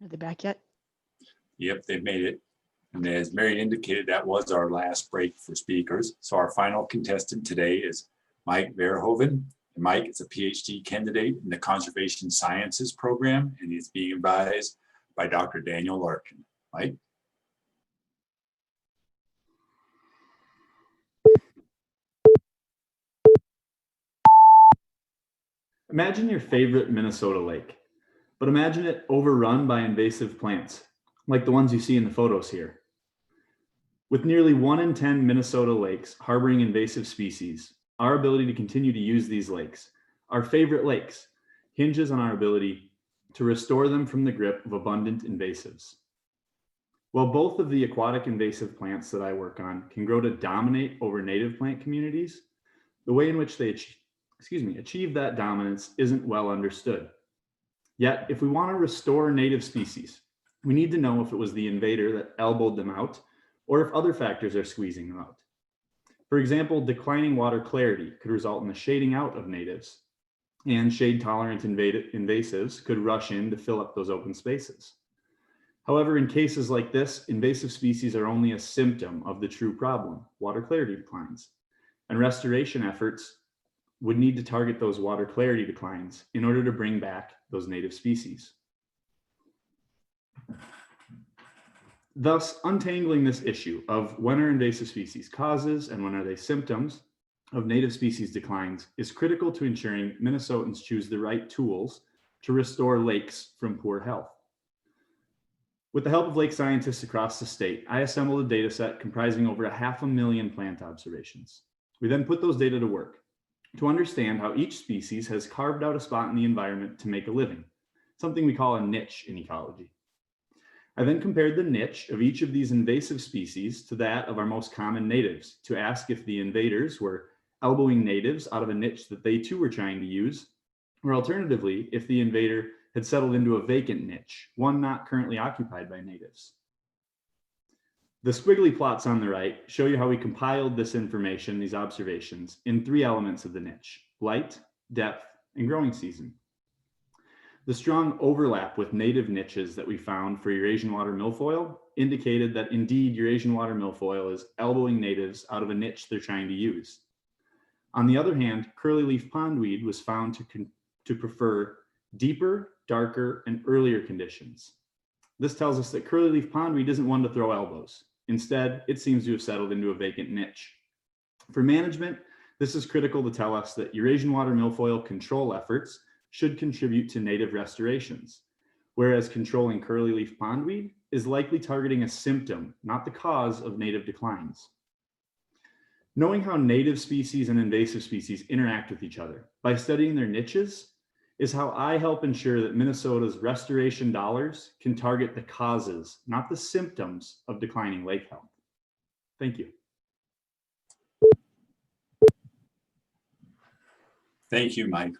Are they back yet? Yep, they've made it. And as Mary indicated, that was our last break for speakers. So our final contestant today is Mike Verhoeven. And Mike is a PhD candidate in the Conservation Sciences program, and he's being advised by Dr. Daniel Larkin. Mike? Imagine your favorite Minnesota lake, but imagine it overrun by invasive plants, like the ones you see in the photos here. With nearly 1 in 10 Minnesota lakes harboring invasive species, our ability to continue to use these lakes, our favorite lakes, hinges on our ability to restore them from the grip of abundant invasives. While both of the aquatic invasive plants that I work on can grow to dominate over native plant communities, the way in which they achieve that dominance isn't well understood. Yet, if we want to restore native species, we need to know if it was the invader that elbowed them out or if other factors are squeezing them out. For example, declining water clarity could result in the shading out of natives, and shade-tolerant invasives could rush in to fill up those open spaces. However, in cases like this, invasive species are only a symptom of the true problem, water clarity declines. and restoration efforts would need to target those water clarity declines in order to bring back those native species. Thus, untangling this issue of when are invasive species causes and when are they symptoms of native species declines is critical to ensuring Minnesotans choose the right tools to restore lakes from poor health. With the help of lake scientists across the state, I assembled a data set comprising over 500,000 plant observations. We then put those data to work to understand how each species has carved out a spot in the environment to make a living, something we call a niche in ecology. I then compared the niche of each of these invasive species to that of our most common natives to ask if the invaders were elbowing natives out of a niche that they too were trying to use, or alternatively, if the invader had settled into a vacant niche, one not currently occupied by natives. The squiggly plots on the right show you how we compiled this information, these observations, in 3 elements of the niche: light, depth, and growing season. The strong overlap with native niches that we found for Eurasian water milfoil indicated that indeed Eurasian water milfoil is elbowing natives out of a niche they're trying to use. On the other hand, curly leaf pondweed was found to prefer deeper, darker, and earlier conditions. This tells us that curly leaf pondweed isn't one to throw elbows. Instead, it seems to have settled into a vacant niche. For management, this is critical to tell us that Eurasian water milfoil control efforts should contribute to native restorations, whereas controlling curly leaf pondweed is likely targeting a symptom, not the cause of native declines. Knowing how native species and invasive species interact with each other by studying their niches is how I help ensure that Minnesota's restoration dollars can target the causes, not the symptoms of declining lake health. Thank you. Thank you, Mike.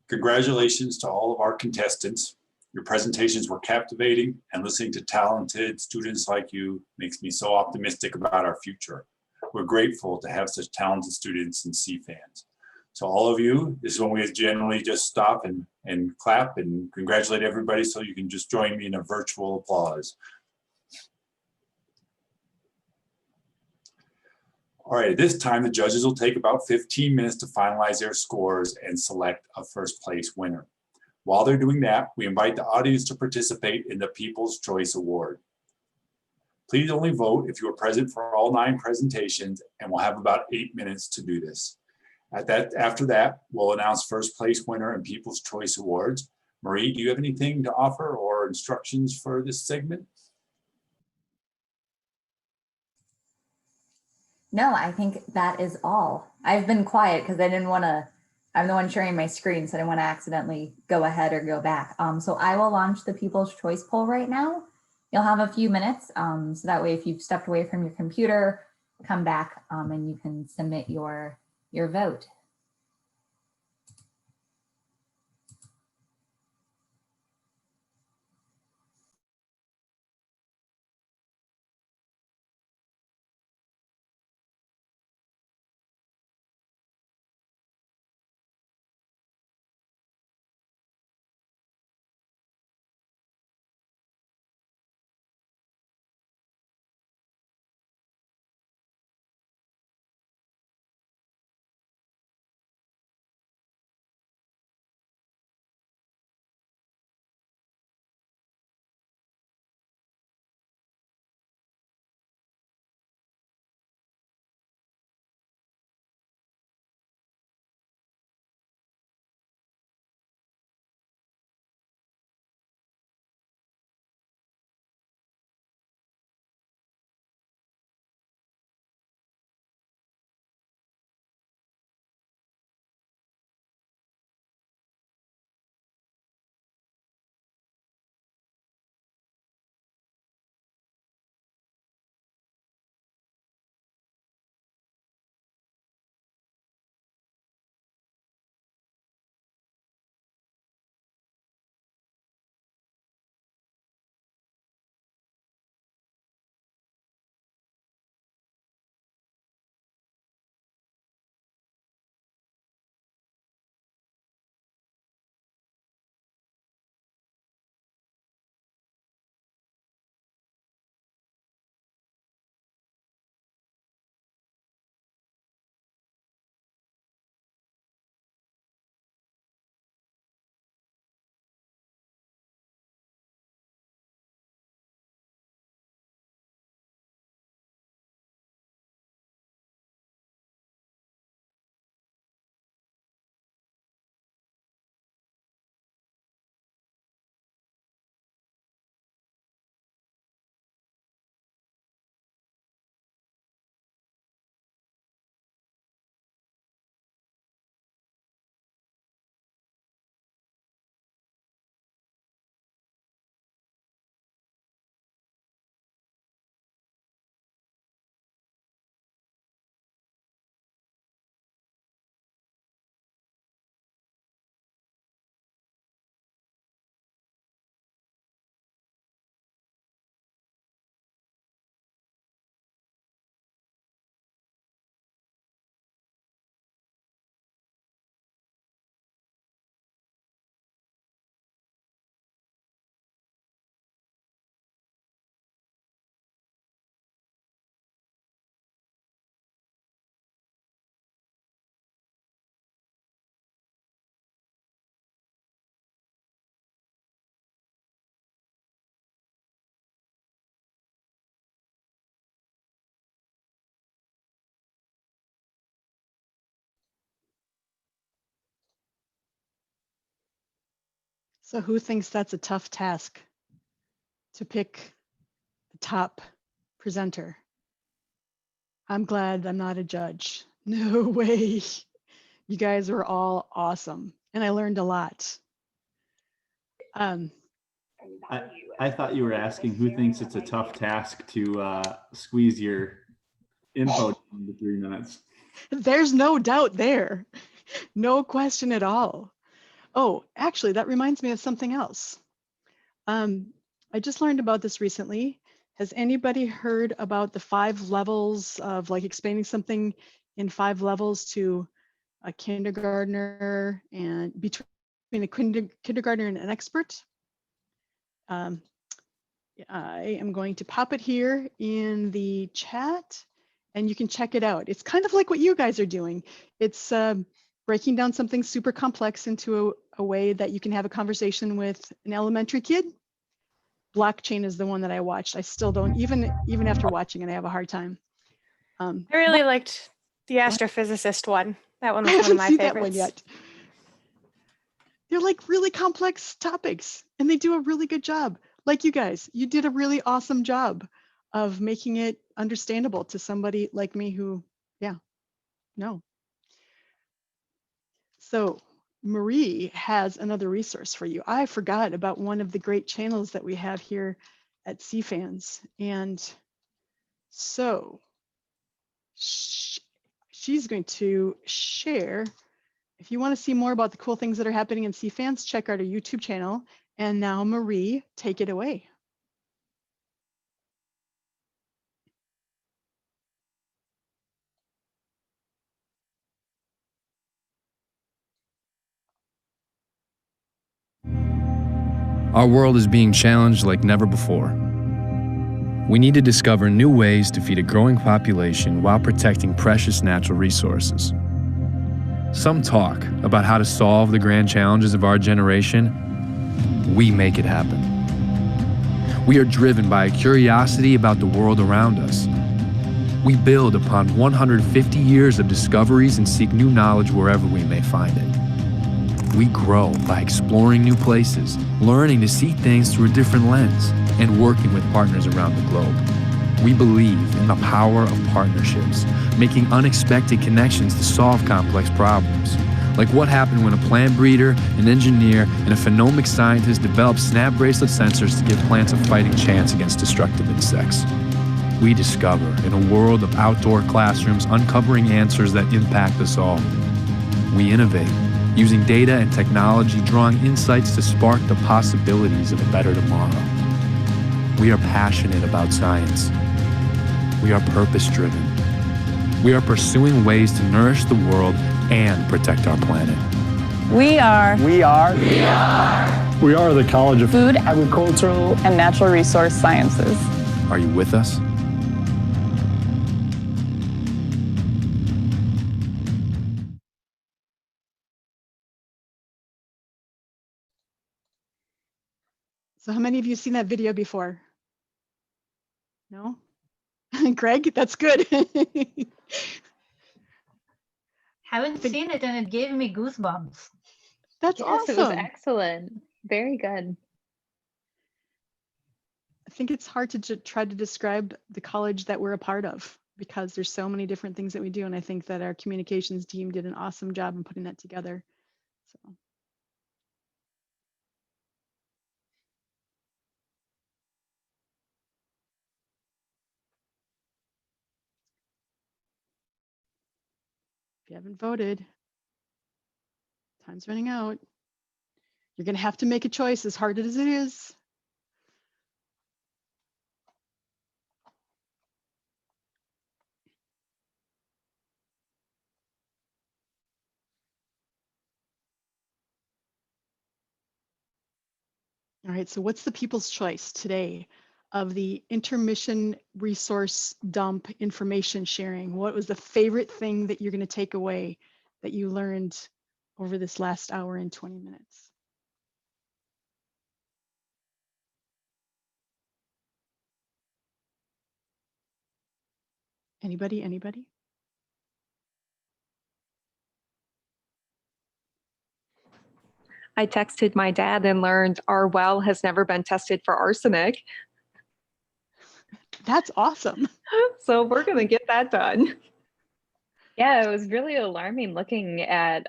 Congratulations to all of our contestants. Your presentations were captivating, and listening to talented students like you makes me so optimistic about our future. We're grateful to have such talented students in CFANS. So all of you, this is when we generally just stop and clap and congratulate everybody, so you can just join me in a virtual applause. All right, at this time, the judges will take about 15 minutes to finalize their scores and select a first place winner. While they're doing that, we invite the audience to participate in the People's Choice Award. Please only vote if you are present for all 9 presentations, and we'll have about 8 minutes to do this. After that, we'll announce first place winner and People's Choice Awards. Marie, do you have anything to offer or instructions for this segment? No, I think that is all. I've been quiet because I'm the one sharing my screen, so I didn't want to accidentally go ahead or go back. So I will launch the People's Choice poll right now. You'll have a few minutes, so that way if you've stepped away from your computer, come back and you can submit your vote. So who thinks that's a tough task to pick the top presenter? I'm glad I'm not a judge. No way. You guys were all awesome. And I learned a lot. I thought you were asking who thinks it's a tough task to squeeze your info into 3 minutes. There's no doubt there. No question at all. Oh, actually, that reminds me of something else. I just learned about this recently. Has anybody heard about the 5 levels of like explaining something in 5 levels to a kindergartner and between a kindergartner and an expert? I am going to pop it here in the chat and you can check it out. It's kind of like what you guys are doing. It's breaking down something super complex into a way that you can have a conversation with an elementary kid. Blockchain is the one that I watched. I still don't, even after watching it, I have a hard time. I really liked the astrophysicist one. That one was I one of haven't my seen favorites. that one yet. They're like really complex topics and they do a really good job. Like you guys, you did a really awesome job of making it understandable to somebody like me who, no. So Marie has another resource for you. I forgot about one of the great channels that we have here at CFANS. And so she's going to share. If you want to see more about the cool things that are happening in CFANS, check out our YouTube channel. And now Marie, take it away. Our world is being challenged like never before. We need to discover new ways to feed a growing population while protecting precious natural resources. Some talk about how to solve the grand challenges of our generation. We make it happen. We are driven by a curiosity about the world around us. We build upon 150 years of discoveries and seek new knowledge wherever we may find it. We grow by exploring new places, learning to see things through a different lens, and working with partners around the globe. We believe in the power of partnerships, making unexpected connections to solve complex problems. Like what happened when a plant breeder, an engineer, and a phenomic scientist developed snap bracelet sensors to give plants a fighting chance against destructive insects. We discover in a world of outdoor classrooms, uncovering answers that impact us all. We innovate, using data and technology, drawing insights to spark the possibilities of a better tomorrow. We are passionate about science. We are purpose-driven. We are pursuing ways to nourish the world and protect our planet. We are the College of Food, Agricultural, and Natural Resource Sciences. Are you with us? So how many of you seen that video before? No? Greg, that's good. Haven't seen it and it gave me goosebumps. That's Yes, it was awesome. excellent. Very good. I think it's hard to try to describe the college that we're a part of because there's so many different things that we do. And I think that our communications team did an awesome job in putting that together. So. If you haven't voted, time's running out. You're going to have to make a choice as hard as it is. All right, so what's the people's choice today of the intermission resource dump information sharing? What was the favorite thing that you're going to take away that you learned over this last hour and 20 minutes? Anybody? I texted my dad and learned our well has never been tested for arsenic. That's awesome. So we're going to get that done. Yeah, it was really alarming looking at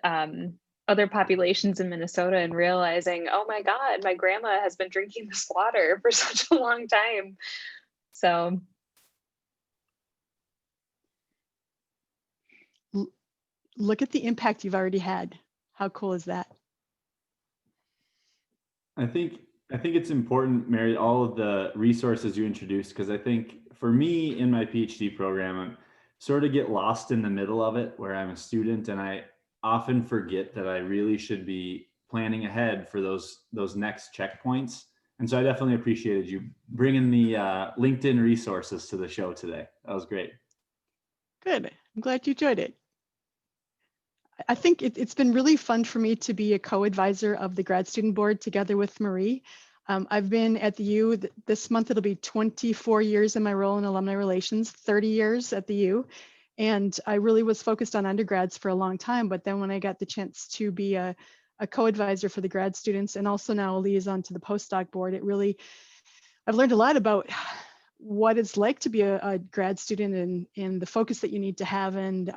other populations in Minnesota and realizing, oh my God, my grandma has been drinking this water for such a long time. So look at the impact you've already had. How cool is that? I think it's important, Mary, all of the resources you introduced, because I think for me in my PhD program, I'm sort of get lost in the middle of it where I'm a student and I often forget that I really should be planning ahead for those next checkpoints. And so I definitely appreciated you bringing the LinkedIn resources to the show today. That was great. Good. I'm glad you enjoyed it. I think it's been really fun for me to be a co-advisor of the grad student board together with Marie. I've been at the U, this month it'll be 24 years in my role in alumni relations, 30 years at the U. And I really was focused on undergrads for a long time, but then when I got the chance to be a co-advisor for the grad students and also now a liaison to the postdoc board, I've learned a lot about what it's like to be a grad student and the focus that you need to have and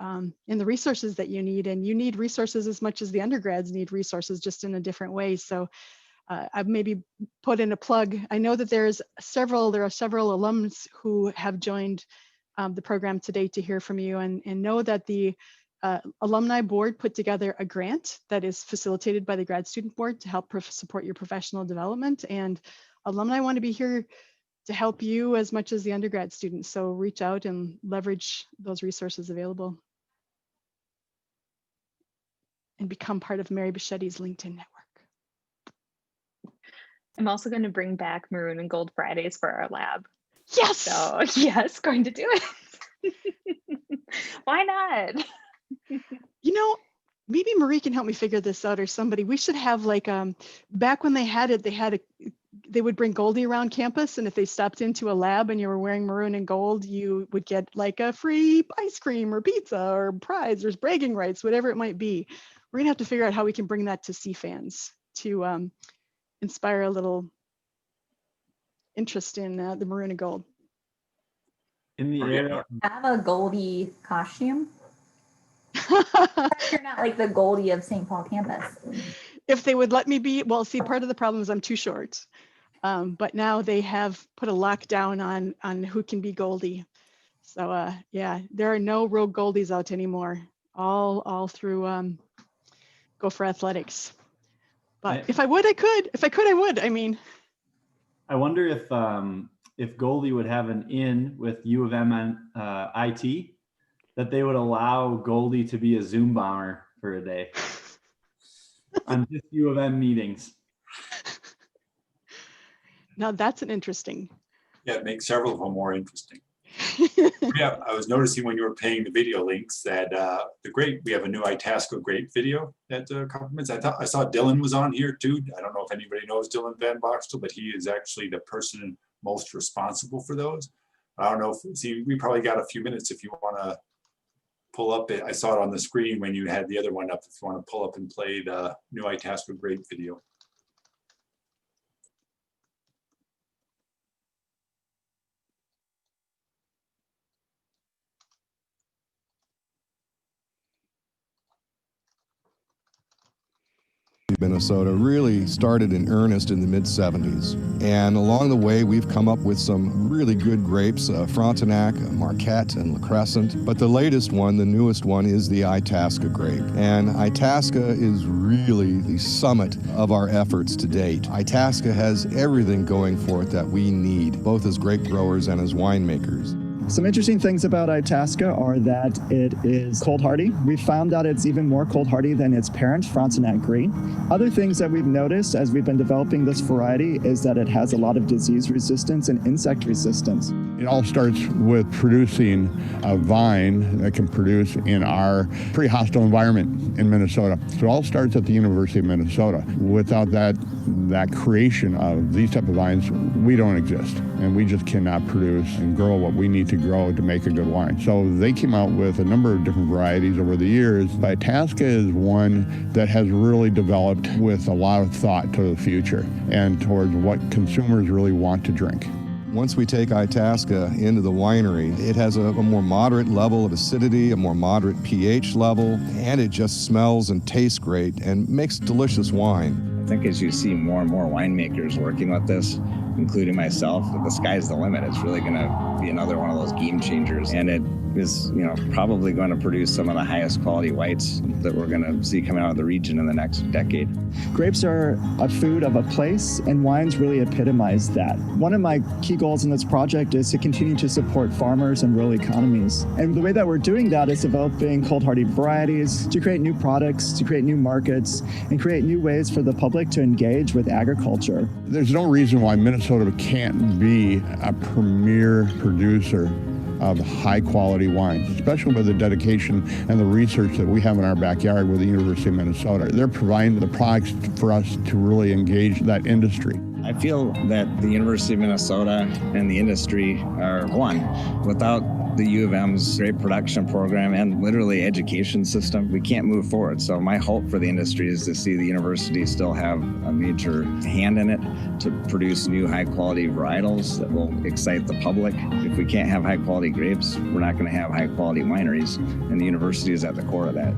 the resources that you need. And you need resources as much as the undergrads need resources, just in a different way. So I've maybe put in a plug. I know that there are several alums who have joined the program today to hear from you and know that the alumni board put together a grant that is facilitated by the grad student board to help support your professional development, and alumni want to be here to help you as much as the undergrad students. So reach out and leverage those resources available and become part of Mary Bechetti's LinkedIn network. I'm also going to bring back Maroon and Gold Fridays for our lab. Yes! So yes, going to do it. Why not? You know, maybe Marie can help me figure this out, or somebody. We should have like, back when they had it, they would bring Goldie around campus, and if they stopped into a lab and you were wearing maroon and gold, you would get like a free ice cream or pizza or prize or bragging rights, whatever it might be. We're gonna have to figure out how we can bring that to CFANS to inspire a little interest in the maroon and gold. In the area, I have a Goldie costume. You're not like the Goldie of St. Paul campus. If they would let me be, well, see, part of the problem is I'm too short. But now they have put a lockdown on who can be Goldie. So yeah, there are no real Goldies out anymore. All through Go for Athletics. But if I would, I could. If I could, I would. I mean, I wonder if Goldie would have an in with U of M and IT, that they would allow Goldie to be a Zoom bomber for a day on just U of M meetings. Now that's an interesting. Yeah, it makes several of them more interesting. Yeah, I was noticing when you were paying the video links that we have a new Itasca Grape video that compliments. I saw Dylan was on here too. I don't know if anybody knows Dylan Van Boxtel, but he is actually the person most responsible for those. I don't know we probably got a few minutes if you want to pull up it. I saw it on the screen when you had the other one up. If you want to pull up and play the new Itasca Grape video. Minnesota really started in earnest in the mid-70s. And along the way, we've come up with some really good grapes, Frontenac, Marquette, and La Crescent. But the latest one, the newest one, is the Itasca grape. And Itasca is really the summit of our efforts to date. Itasca has everything going for it that we need, both as grape growers and as winemakers. Some interesting things about Itasca are that it is cold hardy. We found that it's even more cold hardy than its parent, Frontenac Green. Other things that we've noticed as we've been developing this variety is that it has a lot of disease resistance and insect resistance. It all starts with producing a vine that can produce in our pretty hostile environment in Minnesota. So it all starts at the University of Minnesota. Without that that creation of these type of vines, we don't exist, and we just cannot produce and grow what we need to grow to make a good wine. So they came out with a number of different varieties over the years. Itasca is one that has really developed with a lot of thought to the future and towards what consumers really want to drink. Once we take Itasca into the winery, it has a more moderate level of acidity, a more moderate pH level, and it just smells and tastes great and makes delicious wine. I think as you see more and more winemakers working with this, including myself, the sky's the limit. It's really going to be another one of those game changers. And it is, probably going to produce some of the highest quality whites that we're going to see coming out of the region in the next decade. Grapes are a food of a place, and wines really epitomize that. One of my key goals in this project is to continue to support farmers and rural economies. And the way that we're doing that is developing cold hardy varieties to create new products, to create new markets, and create new ways for the public to engage with agriculture. There's no reason why Minnesota can't be a premier producer of high quality wines, especially with the dedication and the research that we have in our backyard with the University of Minnesota. They're providing the products for us to really engage that industry. I feel that the University of Minnesota and the industry are one. Without the U of M's great production program and literally education system, we can't move forward. So my hope for the industry is to see the university still have a major hand in it to produce new high quality varietals that will excite the public. If we can't have high quality grapes, we're not going to have high quality wineries, and the university is at the core of that.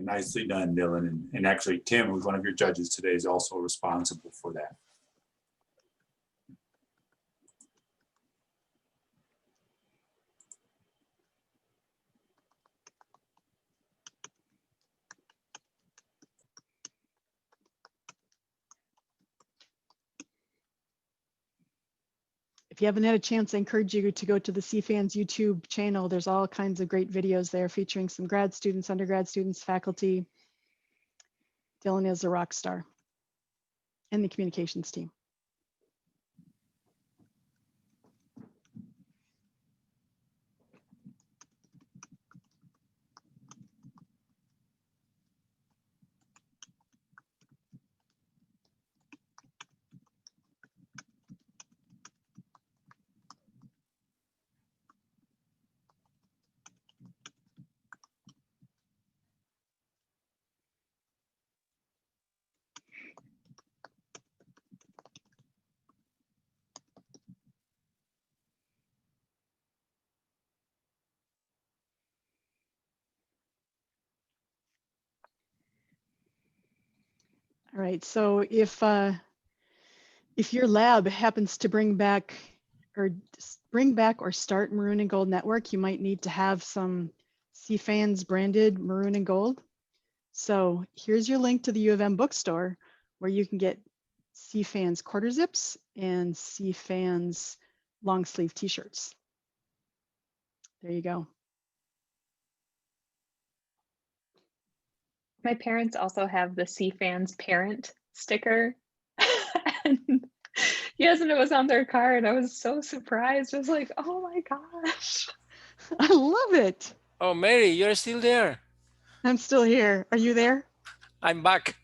Nicely done, Dylan. And actually, Tim, who's one of your judges today, is also responsible for that. If you haven't had a chance, I encourage you to go to the CFANS YouTube channel. There's all kinds of great videos there featuring some grad students, undergrad students, faculty. Dylan is a rock star, and the communications team. All right, so if your lab happens to bring back or start Maroon and Gold Network, you might need to have some CFANS branded Maroon and Gold. So here's your link to the U of M bookstore where you can get CFANS quarter zips and CFANS long sleeve t-shirts. There you go. My parents also have the CFANS parent sticker. And yes, and it was on their car, and I was so surprised. I was like, oh my gosh. I love it. Oh, Mary, you're still there. I'm still here. Are you there? I'm back.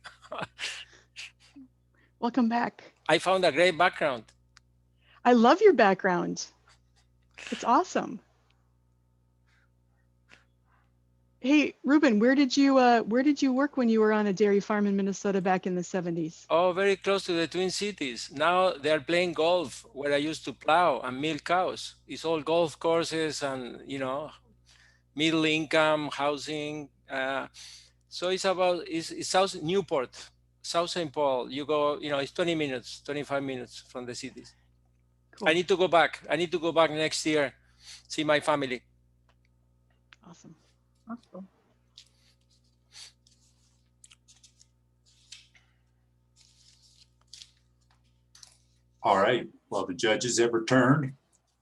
Welcome back. I found a great background. I love your background. It's awesome. Hey, Ruben, where did you work when you were on a dairy farm in Minnesota back in the 70s? Oh, very close to the Twin Cities. Now they're playing golf where I used to plow and milk cows. It's all golf courses and, middle income housing. So it's South Newport, South St. Paul. You go, it's 20 minutes, 25 minutes from the cities. Cool. I need to go back. I need to go back next year, see my family. Awesome. Awesome. All right. Well, the judges have returned,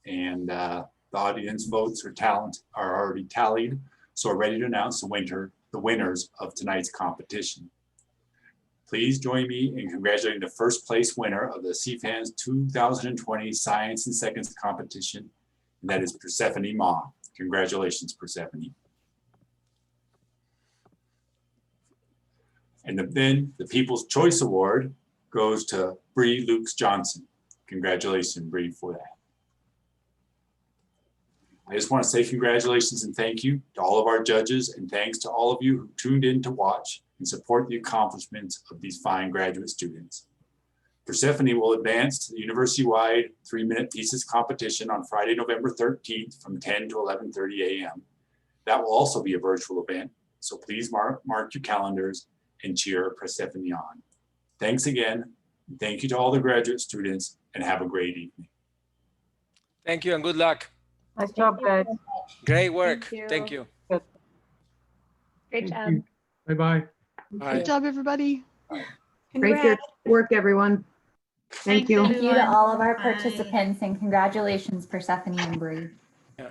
and the audience votes or talent are already tallied. So we're ready to announce the winners of tonight's competition. Please join me in congratulating the first place winner of the CFANS 2020 Science and Seconds competition, and that is Persephone Ma. Congratulations, Persephone. And then the People's Choice Award goes to Bree Lukes Johnson. Congratulations, Bree, for that. I just want to say congratulations and thank you to all of our judges, and thanks to all of you who tuned in to watch and support the accomplishments of these fine graduate students. Persephone will advance to the university-wide 3-minute thesis competition on Friday, November 13th from 10 to 11:30 a.m. That will also be a virtual event, so please mark your calendars and cheer Persephone on. Thanks again. Thank you to all the graduate students, and have a great evening. Thank you and good luck. Nice job, guys. Great work. Thank you. Great job. Bye-bye. Bye. Good job, everybody. Great work, everyone. Thank you. Thank you to all of our participants and congratulations, Persephone and Bree. Yeah.